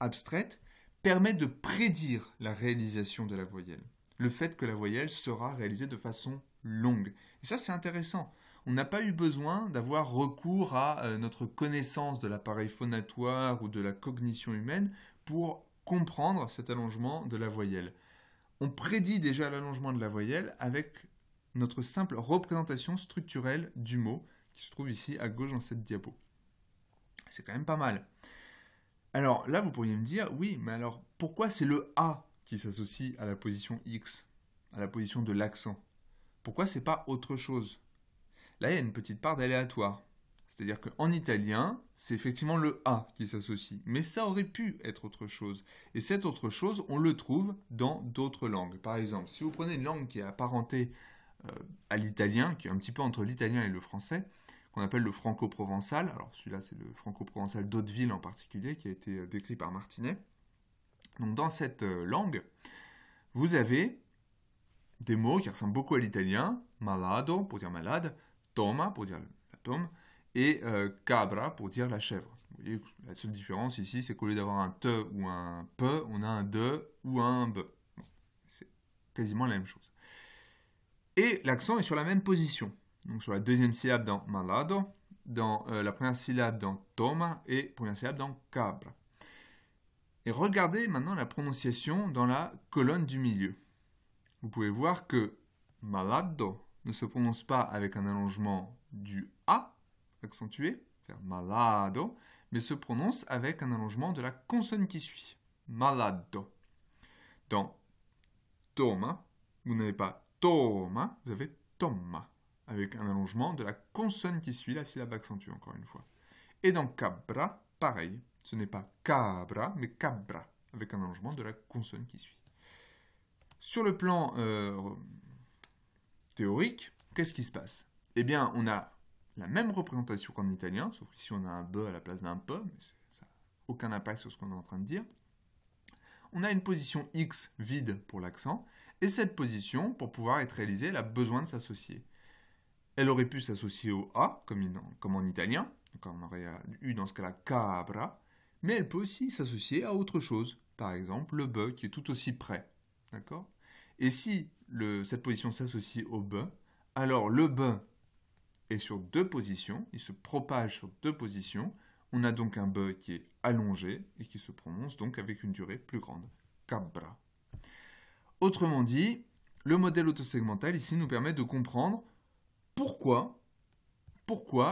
S1: abstraite permet de prédire la réalisation de la voyelle. Le fait que la voyelle sera réalisée de façon longue. Et ça, c'est intéressant. On n'a pas eu besoin d'avoir recours à notre connaissance de l'appareil phonatoire ou de la cognition humaine pour comprendre cet allongement de la voyelle. On prédit déjà l'allongement de la voyelle avec notre simple représentation structurelle du mot qui se trouve ici à gauche dans cette diapo. C'est quand même pas mal. Alors là, vous pourriez me dire, oui, mais alors pourquoi c'est le A qui s'associe à la position X, à la position de l'accent ? Pourquoi c'est pas autre chose ? Là, il y a une petite part d'aléatoire. C'est-à-dire qu'en italien, c'est effectivement le A qui s'associe. Mais ça aurait pu être autre chose. Et cette autre chose, on le trouve dans d'autres langues. Par exemple, si vous prenez une langue qui est apparentée à l'italien, qui est un petit peu entre l'italien et le français, qu'on appelle le franco-provençal. Alors celui-là, c'est le franco-provençal d'Hauteville en particulier, qui a été décrit par Martinet. Donc dans cette langue, vous avez des mots qui ressemblent beaucoup à l'italien. Malado, pour dire malade. Toma, pour dire la tome. Et cabra, pour dire la chèvre. Vous voyez, la seule différence ici, c'est qu'au lieu d'avoir un te ou un pe, on a un de ou un be. Bon, c'est quasiment la même chose. Et l'accent est sur la même position. Donc sur la deuxième syllabe dans malado, dans la première syllabe dans toma et première syllabe dans cabra. Et regardez maintenant la prononciation dans la colonne du milieu. Vous pouvez voir que malado ne se prononce pas avec un allongement du A accentué, c'est-à-dire malado, mais se prononce avec un allongement de la consonne qui suit. Malado. Dans toma, vous n'avez pas toma, vous avez toma, avec un allongement de la consonne qui suit la syllabe accentuée, encore une fois. Et dans cabra, pareil, ce n'est pas cabra, mais cabra, avec un allongement de la consonne qui suit. Sur le plan théorique, qu'est-ce qui se passe ? Eh bien, on a la même représentation qu'en italien, sauf qu'ici on a un be à la place d'un pe, mais ça n'a aucun impact sur ce qu'on est en train de dire. On a une position X vide pour l'accent, et cette position, pour pouvoir être réalisée, elle a besoin de s'associer. Elle aurait pu s'associer au A, comme en italien, donc on aurait eu dans ce cas-là cabra, mais elle peut aussi s'associer à autre chose, par exemple le be qui est tout aussi près. D'accord ? Et si cette position s'associe au be, alors le be est sur deux positions, il se propage sur deux positions, on a donc un be qui est allongé et qui se prononce donc avec une durée plus grande. Cabra. Autrement dit, le modèle autosegmental ici nous permet de comprendre pourquoi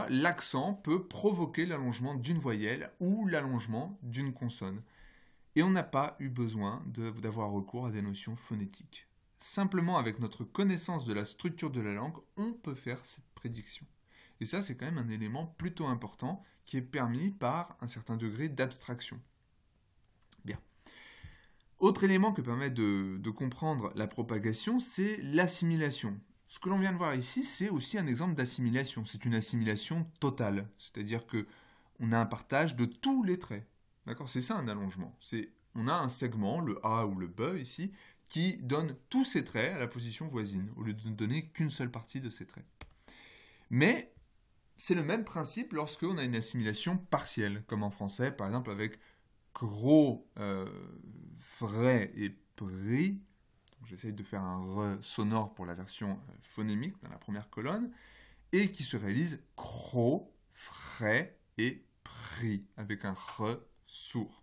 S1: l'accent peut provoquer l'allongement d'une voyelle ou l'allongement d'une consonne. Et on n'a pas eu besoin d'avoir recours à des notions phonétiques. Simplement avec notre connaissance de la structure de la langue, on peut faire cette prédiction. Et ça, c'est quand même un élément plutôt important qui est permis par un certain degré d'abstraction. Bien. Autre élément que permet de comprendre la propagation, c'est l'assimilation. Ce que l'on vient de voir ici, c'est aussi un exemple d'assimilation. C'est une assimilation totale, c'est-à-dire que on a un partage de tous les traits. D'accord ? C'est ça un allongement. On a un segment, le A ou le B ici, qui donne tous ces traits à la position voisine, au lieu de ne donner qu'une seule partie de ces traits. Mais c'est le même principe lorsqu'on a une assimilation partielle, comme en français, par exemple avec gros, vrai et pris. J'essaye de faire un re sonore pour la version phonémique dans la première colonne, et qui se réalise cro, frais et pris, avec un re sourd.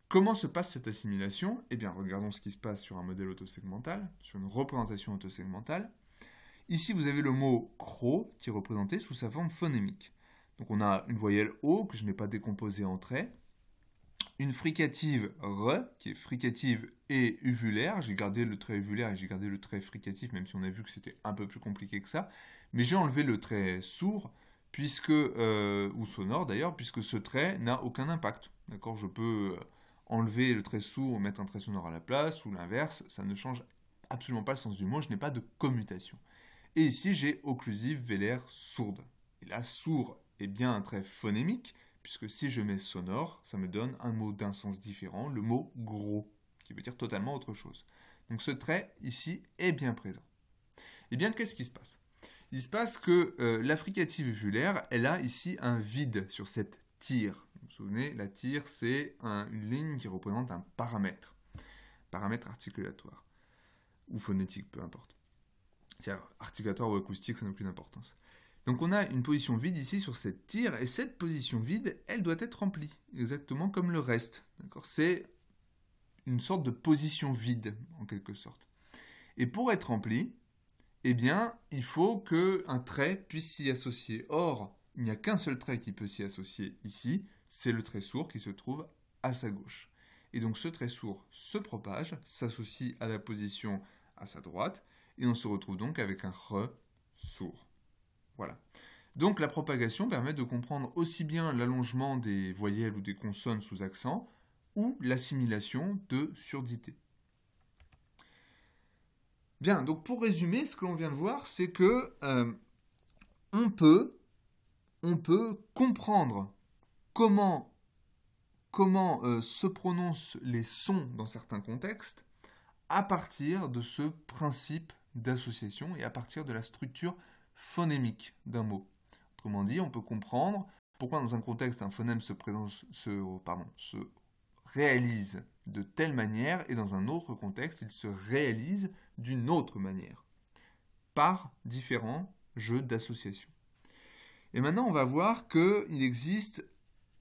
S1: Comment se passe cette assimilation ? Eh bien, regardons ce qui se passe sur un modèle autosegmental, sur une représentation autosegmentale. Ici, vous avez le mot cro qui est représenté sous sa forme phonémique. Donc on a une voyelle O que je n'ai pas décomposée en traits, une fricative re qui est fricative et uvulaire. J'ai gardé le trait uvulaire et j'ai gardé le trait fricatif, même si on a vu que c'était un peu plus compliqué que ça. Mais j'ai enlevé le trait sourd, ou sonore d'ailleurs, puisque ce trait n'a aucun impact. D'accord ? Je peux enlever le trait sourd, mettre un trait sonore à la place, ou l'inverse, ça ne change absolument pas le sens du mot, je n'ai pas de commutation. Et ici, j'ai occlusive, vélaire, sourde. Et là, sourd est bien un trait phonémique, puisque si je mets sonore, ça me donne un mot d'un sens différent, le mot gros, qui veut dire totalement autre chose. Donc ce trait, ici, est bien présent. Eh bien, qu'est-ce qui se passe ? Il se passe que la fricative uvulaire, elle a ici un vide sur cette tire. Vous vous souvenez, la tire, c'est une ligne qui représente un paramètre articulatoire, ou phonétique, peu importe. C'est-à-dire articulatoire ou acoustique, ça n'a aucune importance. Donc on a une position vide ici sur cette tire, et cette position vide, elle doit être remplie, exactement comme le reste. D'accord ? C'est une sorte de position vide, en quelque sorte. Et pour être remplie, eh bien, il faut qu'un trait puisse s'y associer. Or, il n'y a qu'un seul trait qui peut s'y associer ici, c'est le trait sourd qui se trouve à sa gauche. Et donc ce trait sourd se propage, s'associe à la position à sa droite, et on se retrouve donc avec un re sourd. Voilà. Donc la propagation permet de comprendre aussi bien l'allongement des voyelles ou des consonnes sous accent, ou l'assimilation de surdité. Bien, donc pour résumer, ce que l'on vient de voir, c'est que on peut comprendre comment se prononcent les sons dans certains contextes à partir de ce principe d'association et à partir de la structure phonémique d'un mot. Autrement dit, on peut comprendre pourquoi dans un contexte un phonème se réalise de telle manière et dans un autre contexte il se réalise d'une autre manière, par différents jeux d'association. Et maintenant on va voir qu'il existe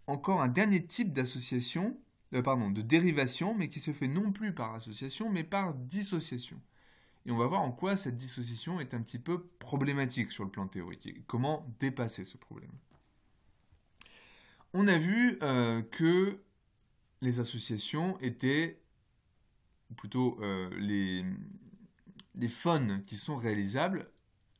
S1: encore un dernier type d'association, de dérivation, mais qui se fait non plus par association, mais par dissociation. Et on va voir en quoi cette dissociation est un petit peu problématique sur le plan théorique, et comment dépasser ce problème. On a vu que les associations étaient, ou plutôt les phones qui sont réalisables,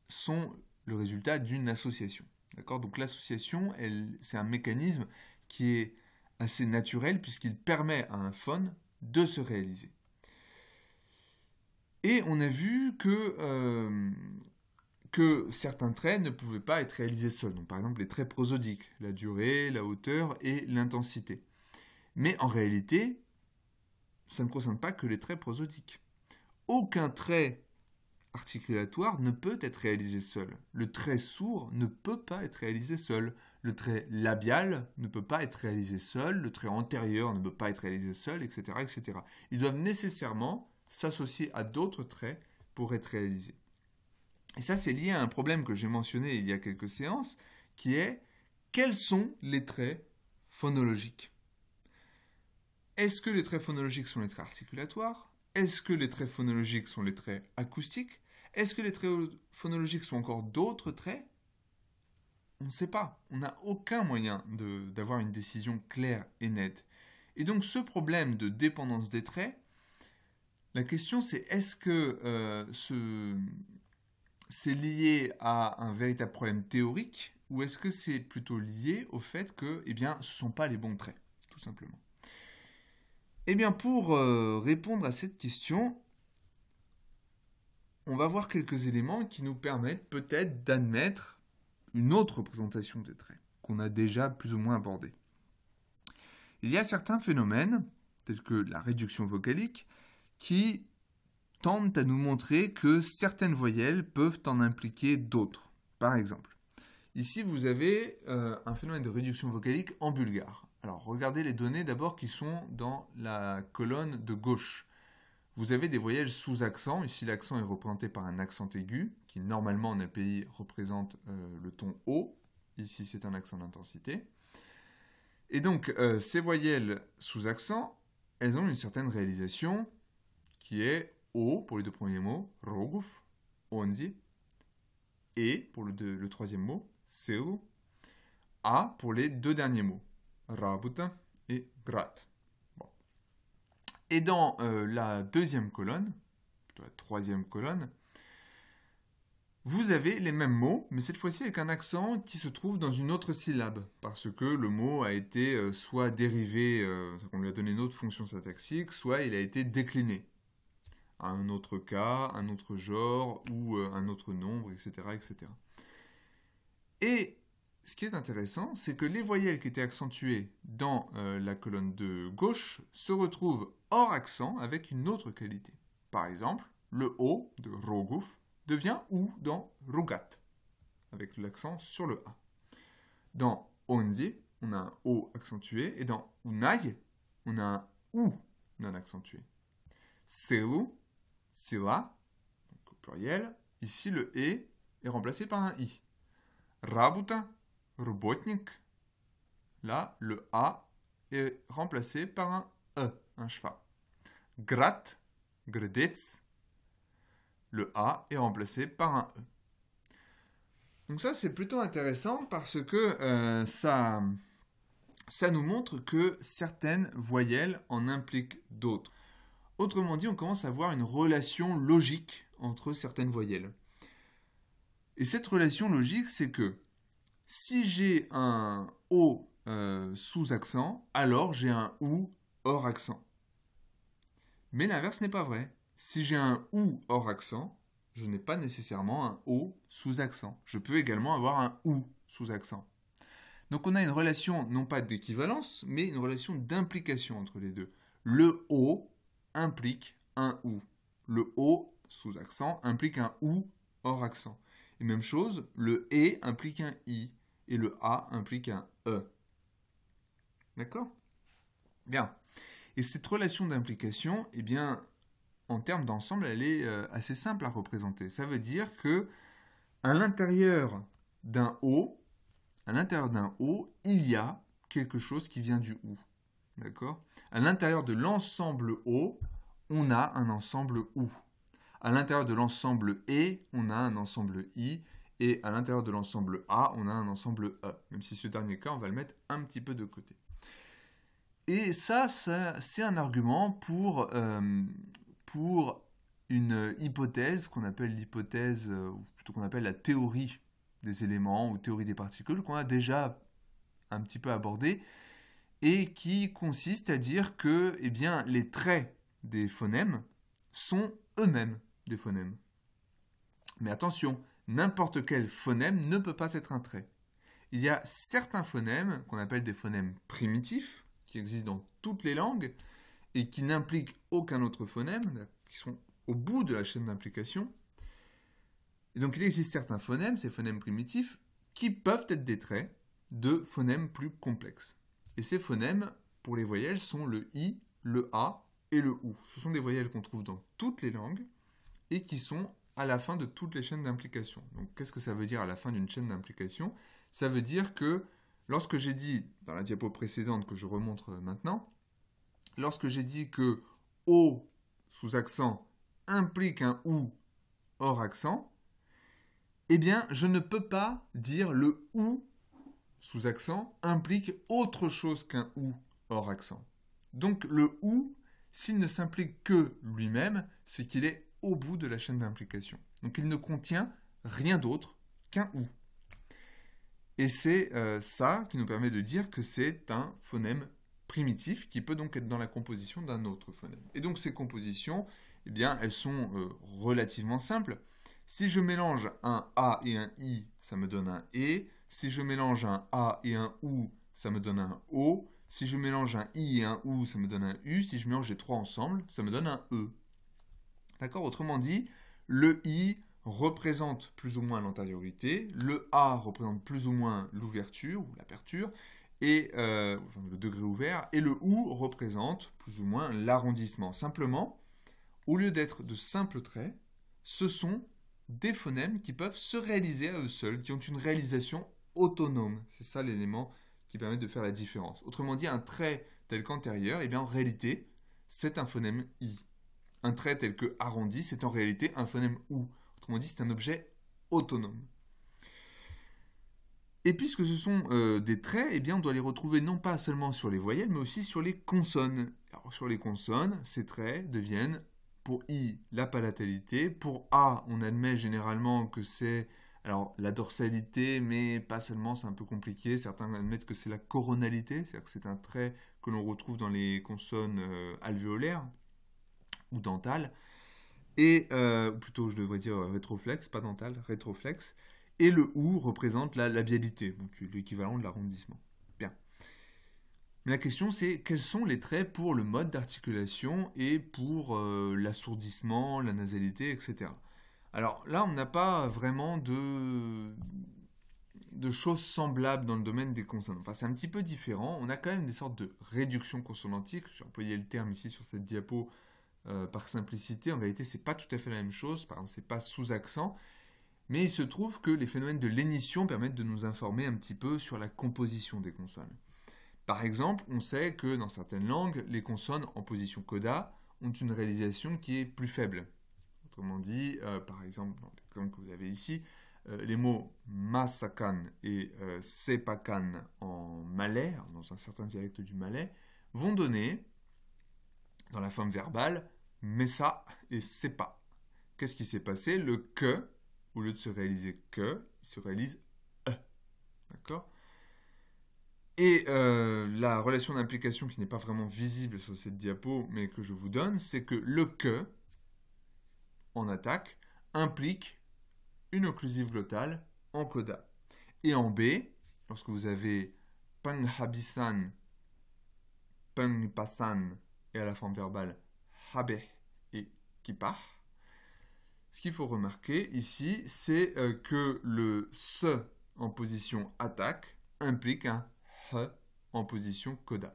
S1: sont le résultat d'une association. D'accord ? Donc l'association, c'est un mécanisme qui est assez naturel puisqu'il permet à un phone de se réaliser. Et on a vu que certains traits ne pouvaient pas être réalisés seuls. Donc, par exemple, les traits prosodiques, la durée, la hauteur et l'intensité. Mais en réalité, ça ne concerne pas que les traits prosodiques. Aucun trait articulatoire ne peut être réalisé seul. Le trait sourd ne peut pas être réalisé seul. Le trait labial ne peut pas être réalisé seul. Le trait antérieur ne peut pas être réalisé seul, etc., etc. Ils doivent nécessairement s'associer à d'autres traits pour être réalisés. Et ça, c'est lié à un problème que j'ai mentionné il y a quelques séances, qui est quels sont les traits phonologiques ? Est-ce que les traits phonologiques sont les traits articulatoires ? Est-ce que les traits phonologiques sont les traits acoustiques ? Est-ce que les traits phonologiques sont encore d'autres traits ? On ne sait pas. On n'a aucun moyen d'avoir une décision claire et nette. Et donc ce problème de dépendance des traits, la question c'est est-ce que c'est lié à un véritable problème théorique ou est-ce que c'est plutôt lié au fait que ce ne sont pas les bons traits, tout simplement. Eh bien, pour répondre à cette question, on va voir quelques éléments qui nous permettent peut-être d'admettre une autre représentation des traits, qu'on a déjà plus ou moins abordée. Il y a certains phénomènes, tels que la réduction vocalique, qui tendent à nous montrer que certaines voyelles peuvent en impliquer d'autres. Par exemple, ici vous avez un phénomène de réduction vocalique en bulgare. Alors regardez les données d'abord qui sont dans la colonne de gauche. Vous avez des voyelles sous accent. Ici l'accent est représenté par un accent aigu, qui normalement en API représente le ton haut. Ici c'est un accent d'intensité. Et donc ces voyelles sous accent, elles ont une certaine réalisation qui est O pour les deux premiers mots, roguf, onzi, et pour le troisième mot, selu, A pour les deux derniers mots, rabuta et grat. Bon. Et dans la deuxième colonne, plutôt la troisième colonne, vous avez les mêmes mots, mais cette fois-ci avec un accent qui se trouve dans une autre syllabe, parce que le mot a été soit dérivé, on lui a donné une autre fonction syntaxique, soit il a été décliné à un autre cas, un autre genre ou un autre nombre, etc., etc. Et ce qui est intéressant, c'est que les voyelles qui étaient accentuées dans la colonne de gauche se retrouvent hors accent avec une autre qualité. Par exemple, le O de roguf devient OU dans rugat, avec l'accent sur le A. Dans onzi, on a un O accentué, et dans unai, on a un OU non accentué. Selu, sila, donc au pluriel, ici le E est remplacé par un I. Rabuta, robotnik, là le A est remplacé par un E, un cheval. Grat, gredec, le A est remplacé par un E. Donc ça c'est plutôt intéressant parce que ça nous montre que certaines voyelles en impliquent d'autres. Autrement dit, on commence à voir une relation logique entre certaines voyelles. Et cette relation logique, c'est que si j'ai un O sous accent, alors j'ai un OU hors accent. Mais l'inverse n'est pas vrai. Si j'ai un OU hors accent, je n'ai pas nécessairement un O sous accent. Je peux également avoir un OU sous accent. Donc on a une relation non pas d'équivalence, mais une relation d'implication entre les deux. Le O implique un OU. Le O sous accent implique un OU hors accent. Et même chose, le E implique un I et le A implique un E. D'accord ? Bien. Et cette relation d'implication, eh bien, en termes d'ensemble, elle est assez simple à représenter. Ça veut dire que à l'intérieur d'un O, il y a quelque chose qui vient du OU. D'accord ? À l'intérieur de l'ensemble O, on a un ensemble OU. À l'intérieur de l'ensemble E, on a un ensemble I. Et à l'intérieur de l'ensemble A, on a un ensemble E. Même si ce dernier cas, on va le mettre un petit peu de côté. Et ça c'est un argument pour une hypothèse qu'on appelle l'hypothèse, ou plutôt qu'on appelle la théorie des éléments ou théorie des particules, qu'on a déjà un petit peu abordé, et qui consiste à dire que eh bien, les traits des phonèmes sont eux-mêmes des phonèmes. Mais attention, n'importe quel phonème ne peut pas être un trait. Il y a certains phonèmes qu'on appelle des phonèmes primitifs, qui existent dans toutes les langues, et qui n'impliquent aucun autre phonème, qui sont au bout de la chaîne d'implication. Et donc il existe certains phonèmes, ces phonèmes primitifs, qui peuvent être des traits de phonèmes plus complexes. Et ces phonèmes, pour les voyelles, sont le I, le A et le OU. Ce sont des voyelles qu'on trouve dans toutes les langues et qui sont à la fin de toutes les chaînes d'implication. Donc qu'est-ce que ça veut dire à la fin d'une chaîne d'implication ? Ça veut dire que lorsque j'ai dit, dans la diapo précédente que je remontre maintenant, lorsque j'ai dit que O sous accent implique un OU hors accent, eh bien je ne peux pas dire le OU sous accent implique autre chose qu'un OU hors accent. Donc le OU, s'il ne s'implique que lui-même, c'est qu'il est au bout de la chaîne d'implication. Donc il ne contient rien d'autre qu'un OU. Et c'est ça qui nous permet de dire que c'est un phonème primitif qui peut donc être dans la composition d'un autre phonème. Et donc ces compositions, eh bien, elles sont relativement simples. Si je mélange un A et un I, ça me donne un E. Si je mélange un A et un OU, ça me donne un O. Si je mélange un I et un OU, ça me donne un U. Si je mélange les trois ensemble, ça me donne un E. D'accord? Autrement dit, le I représente plus ou moins l'antériorité, le A représente plus ou moins l'ouverture ou l'aperture, et enfin, le degré ouvert, et le OU représente plus ou moins l'arrondissement. Simplement, au lieu d'être de simples traits, ce sont des phonèmes qui peuvent se réaliser à eux seuls, qui ont une réalisation autonome. C'est ça l'élément qui permet de faire la différence. Autrement dit, un trait tel qu'antérieur, eh bien, en réalité, c'est un phonème I. Un trait tel que arrondi, c'est en réalité un phonème OU. Autrement dit, c'est un objet autonome. Et puisque ce sont des traits, eh bien, on doit les retrouver non pas seulement sur les voyelles, mais aussi sur les consonnes. Alors, sur les consonnes, ces traits deviennent, pour I, la palatalité. Pour A, on admet généralement que c'est la dorsalité, mais pas seulement, c'est un peu compliqué. Certains admettent que c'est la coronalité, c'est-à-dire que c'est un trait que l'on retrouve dans les consonnes alvéolaires ou dentales. Et, ou plutôt, je devrais dire rétroflexe, pas dental, rétroflexe. Et le OU représente la labialité, donc l'équivalent de l'arrondissement. Bien. Mais la question, c'est quels sont les traits pour le mode d'articulation et pour l'assourdissement, la nasalité, etc. Alors là, on n'a pas vraiment de choses semblables dans le domaine des consonnes. Enfin, c'est un petit peu différent. On a quand même des sortes de réductions consonantiques. J'ai employé le terme ici sur cette diapo par simplicité. En réalité, c'est pas tout à fait la même chose. Par exemple, c'est pas sous accent. Mais il se trouve que les phénomènes de lénition permettent de nous informer un petit peu sur la composition des consonnes. Par exemple, on sait que dans certaines langues, les consonnes en position coda ont une réalisation qui est plus faible. Autrement dit, par exemple, dans l'exemple que vous avez ici, les mots masakan et sepakan en malais, dans un certain dialecte du malais, vont donner, dans la forme verbale, mesa et sepa. Qu'est-ce qui s'est passé? Le que, au lieu de se réaliser que, il se réalise e. D'accord? Et la relation d'implication qui n'est pas vraiment visible sur cette diapo, mais que je vous donne, c'est que le que, en attaque, implique une occlusive glottale en coda. Et en B, lorsque vous avez panghabisan, pangpasan, et à la forme verbale habe et kipah, ce qu'il faut remarquer ici, c'est que le se en position attaque implique un he en position coda.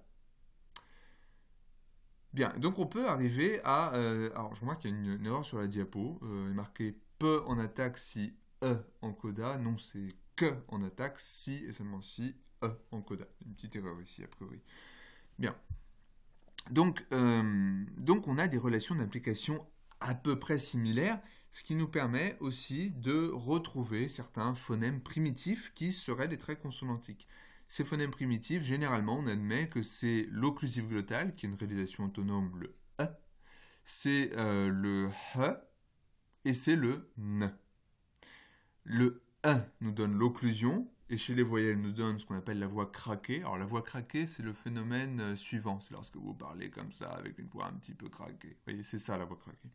S1: Bien, donc on peut arriver à... alors je remarque qu'il y a une erreur sur la diapo. Il est marqué pe en attaque si e en coda. Non, c'est que en attaque si et seulement si e en coda. Une petite erreur ici, a priori. Bien. Donc on a des relations d'implication à peu près similaires, ce qui nous permet aussi de retrouver certains phonèmes primitifs qui seraient des traits consonantiques. Ces phonèmes primitifs, généralement, on admet que c'est l'occlusive glottale, qui est une réalisation autonome, le E, c'est le H, et c'est le N. Le E nous donne l'occlusion, et chez les voyelles nous donne ce qu'on appelle la voix craquée. Alors la voix craquée, c'est le phénomène suivant, c'est lorsque vous parlez comme ça, avec une voix un petit peu craquée. Vous voyez, c'est ça la voix craquée.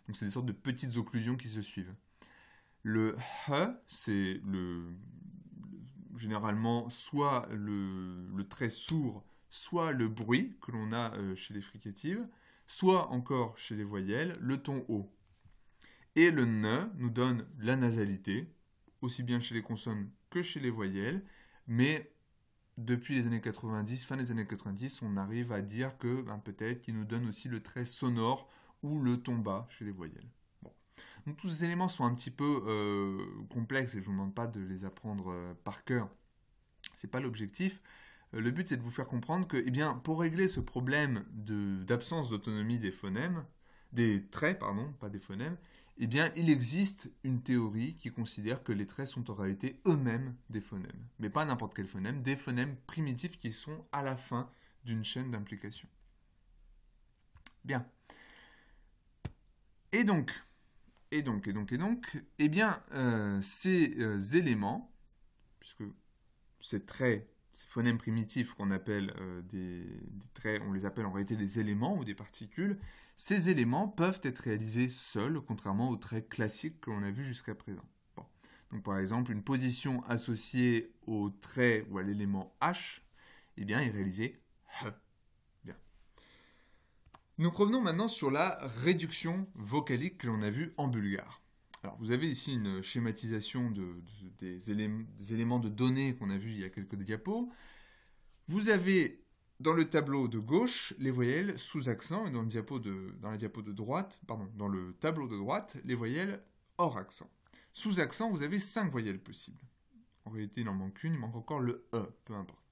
S1: Donc c'est des sortes de petites occlusions qui se suivent. Le H, c'est généralement soit le trait sourd, soit le bruit que l'on a chez les fricatives, soit encore chez les voyelles, le ton haut. Et le N nous donne la nasalité, aussi bien chez les consonnes que chez les voyelles, mais depuis les années 90, fin des années 90, on arrive à dire que peut-être qu'il nous donne aussi le trait sonore ou le ton bas chez les voyelles. Bon. Donc tous ces éléments sont un petit peu complexes et je ne vous demande pas de les apprendre par cœur. Ce n'est pas l'objectif. Le but, c'est de vous faire comprendre que, pour régler ce problème d'absence d'autonomie des phonèmes, des traits, pardon, pas des phonèmes, il existe une théorie qui considère que les traits sont en réalité eux-mêmes des phonèmes. Mais pas n'importe quel phonème, des phonèmes primitifs qui sont à la fin d'une chaîne d'implication. Bien. Et donc, ces éléments, puisque ces traits ces phonèmes primitifs qu'on appelle des traits, on les appelle en réalité des éléments ou des particules, ces éléments peuvent être réalisés seuls, contrairement aux traits classiques que l'on a vus jusqu'à présent. Bon. Donc par exemple, une position associée au trait ou à l'élément H, eh bien, est réalisée H. Bien. Nous revenons maintenant sur la réduction vocalique que l'on a vue en bulgare. Alors, vous avez ici une schématisation des éléments de données qu'on a vus il y a quelques diapos. Vous avez dans le tableau de gauche les voyelles sous accent et dans le tableau de droite, les voyelles hors accent. Sous accent, vous avez 5 voyelles possibles. En réalité, il en manque une, il manque encore le E, peu importe.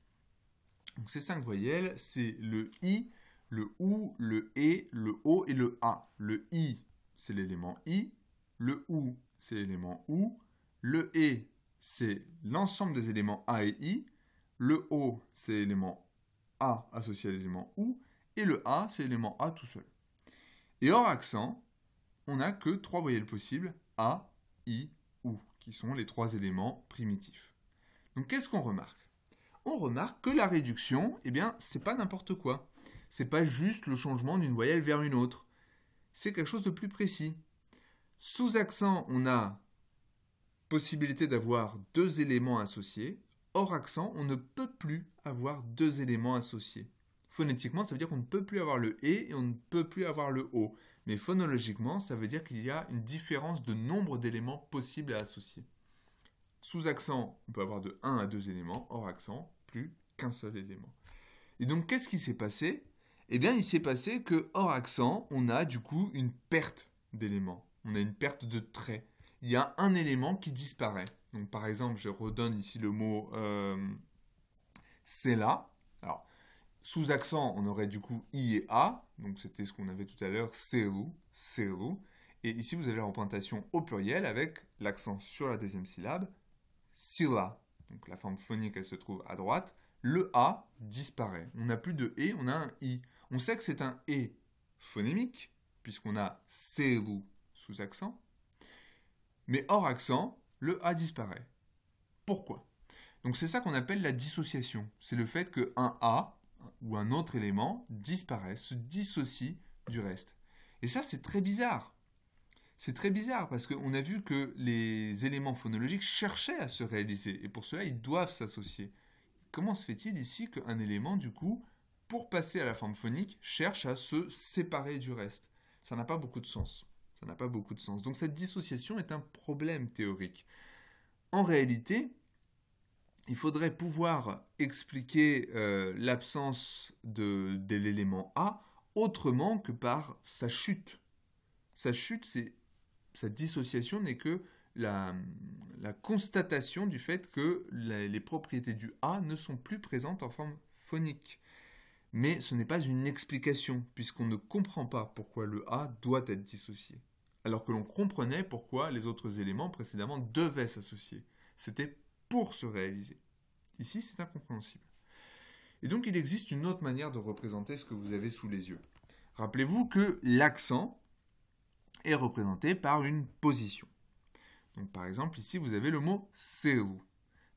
S1: Donc ces 5 voyelles, c'est le I, le OU, le E, le O et le A. Le I, c'est l'élément I. Le OU, c'est l'élément OU. Le E, c'est l'ensemble des éléments A et I. Le O, c'est l'élément A associé à l'élément OU. Et le A, c'est l'élément A tout seul. Et hors accent, on n'a que 3 voyelles possibles, A, I, OU, qui sont les 3 éléments primitifs. Donc qu'est-ce qu'on remarque ? On remarque que la réduction, eh bien, c'est pas n'importe quoi. C'est pas juste le changement d'une voyelle vers une autre. C'est quelque chose de plus précis. Sous accent, on a possibilité d'avoir 2 éléments associés. Hors accent, on ne peut plus avoir 2 éléments associés. Phonétiquement, ça veut dire qu'on ne peut plus avoir le « et » et on ne peut plus avoir le « o ». Mais phonologiquement, ça veut dire qu'il y a une différence de nombre d'éléments possibles à associer. Sous accent, on peut avoir de 1 à 2 éléments. Hors accent, plus qu'un seul élément. Et donc, qu'est-ce qui s'est passé ? Eh bien, il s'est passé que hors accent, on a du coup une perte d'éléments. On a une perte de traits. Il y a un élément qui disparaît. Donc, par exemple, je redonne ici le mot c'est là. Alors, sous accent, on aurait du coup I et A. Donc, c'était ce qu'on avait tout à l'heure, selu, selu. Et ici, vous avez la représentation au pluriel avec l'accent sur la deuxième syllabe, sila. Donc, la forme phonique, elle se trouve à droite. Le A disparaît. On n'a plus de E, on a un I. On sait que c'est un E phonémique, puisqu'on a selu sous accent. Mais hors accent, le A disparaît. Pourquoi ? Donc c'est ça qu'on appelle la dissociation. C'est le fait qu'un A ou un autre élément disparaisse, se dissocie du reste. Et ça, c'est très bizarre. C'est très bizarre parce qu'on a vu que les éléments phonologiques cherchaient à se réaliser. Et pour cela, ils doivent s'associer. Comment se fait-il ici qu'un élément, du coup, pour passer à la forme phonique, cherche à se séparer du reste ? Ça n'a pas beaucoup de sens. Ça n'a pas beaucoup de sens. Donc cette dissociation est un problème théorique. En réalité, il faudrait pouvoir expliquer l'absence de l'élément A autrement que par sa chute. Sa chute, sa dissociation n'est que la constatation du fait que les propriétés du A ne sont plus présentes en forme phonique. Mais ce n'est pas une explication, puisqu'on ne comprend pas pourquoi le A doit être dissocié, alors que l'on comprenait pourquoi les autres éléments précédemment devaient s'associer. C'était pour se réaliser. Ici, c'est incompréhensible. Et donc, il existe une autre manière de représenter ce que vous avez sous les yeux. Rappelez-vous que l'accent est représenté par une position. Donc, par exemple, ici, vous avez le mot « selu ».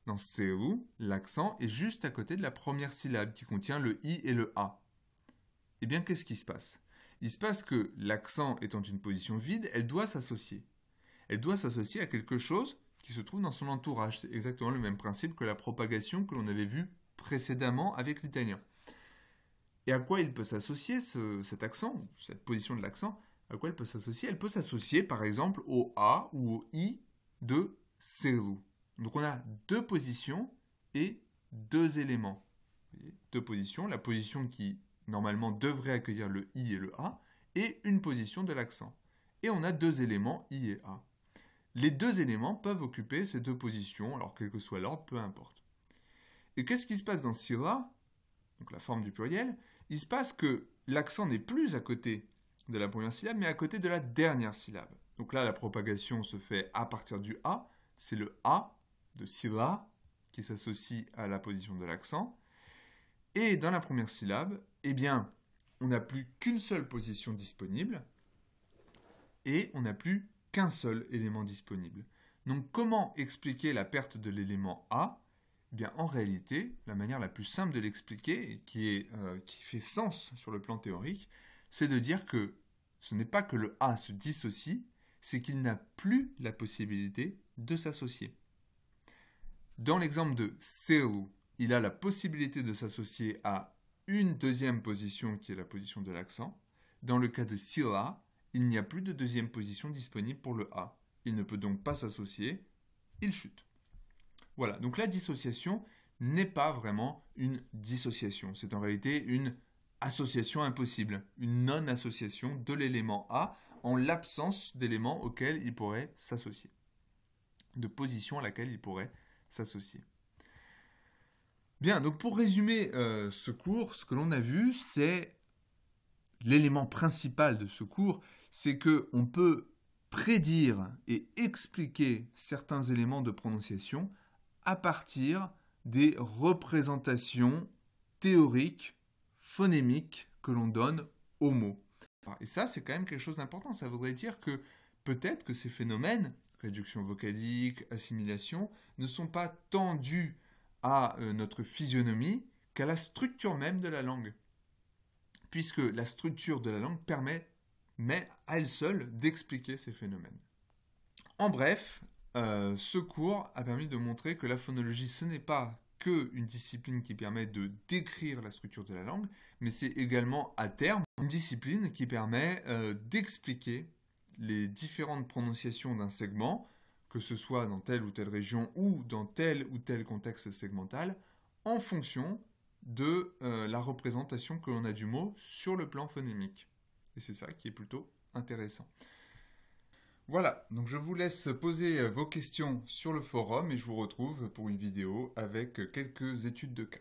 S1: Dans « selu », l'accent est juste à côté de la première syllabe qui contient le « i » et le « a ». Eh bien, qu'est-ce qui se passe ? Il se passe que l'accent étant une position vide, elle doit s'associer. Elle doit s'associer à quelque chose qui se trouve dans son entourage. C'est exactement le même principe que la propagation que l'on avait vue précédemment avec l'italien. Et à quoi il peut s'associer cet accent, cette position de l'accent ? À quoi elle peut s'associer ? Elle peut s'associer par exemple au A ou au I de selu. Donc on a 2 positions et 2 éléments. Vous voyez, 2 positions, la position qui normalement devrait accueillir le I et le A, et une position de l'accent. Et on a 2 éléments I et A. Les 2 éléments peuvent occuper ces 2 positions, alors quel que soit l'ordre, peu importe. Et qu'est-ce qui se passe dans sila, donc la forme du pluriel ? Il se passe que l'accent n'est plus à côté de la première syllabe, mais à côté de la dernière syllabe. Donc là, la propagation se fait à partir du A, c'est le A de sila qui s'associe à la position de l'accent. Et dans la première syllabe, eh bien, on n'a plus qu'une seule position disponible et on n'a plus qu'un seul élément disponible. Donc comment expliquer la perte de l'élément A ? Eh bien, en réalité, la manière la plus simple de l'expliquer, et qui fait sens sur le plan théorique, c'est de dire que ce n'est pas que le A se dissocie, c'est qu'il n'a plus la possibilité de s'associer. Dans l'exemple de Selu, il a la possibilité de s'associer à une deuxième position qui est la position de l'accent. Dans le cas de Sila, il n'y a plus de deuxième position disponible pour le A. Il ne peut donc pas s'associer, il chute. Voilà, donc la dissociation n'est pas vraiment une dissociation, c'est en réalité une association impossible, une non-association de l'élément A en l'absence d'éléments auxquels il pourrait s'associer, de position à laquelle il pourrait s'associer. Bien, donc pour résumer ce cours, ce que l'on a vu, c'est l'élément principal de ce cours, c'est qu'on peut prédire et expliquer certains éléments de prononciation à partir des représentations théoriques, phonémiques que l'on donne aux mots. Et ça, c'est quand même quelque chose d'important. Ça voudrait dire que peut-être que ces phénomènes, réduction vocalique, assimilation, ne sont pas tant dus à notre physionomie qu'à la structure même de la langue. Puisque la structure de la langue permet à elle seule d'expliquer ces phénomènes. En bref, ce cours a permis de montrer que la phonologie, ce n'est pas qu'une discipline qui permet de décrire la structure de la langue, mais c'est également, à terme, une discipline qui permet d'expliquer les différentes prononciations d'un segment, que ce soit dans telle ou telle région ou dans tel ou tel contexte segmental, en fonction de la représentation que l'on a du mot sur le plan phonémique. Et c'est ça qui est plutôt intéressant. Voilà, donc je vous laisse poser vos questions sur le forum et je vous retrouve pour une vidéo avec quelques études de cas.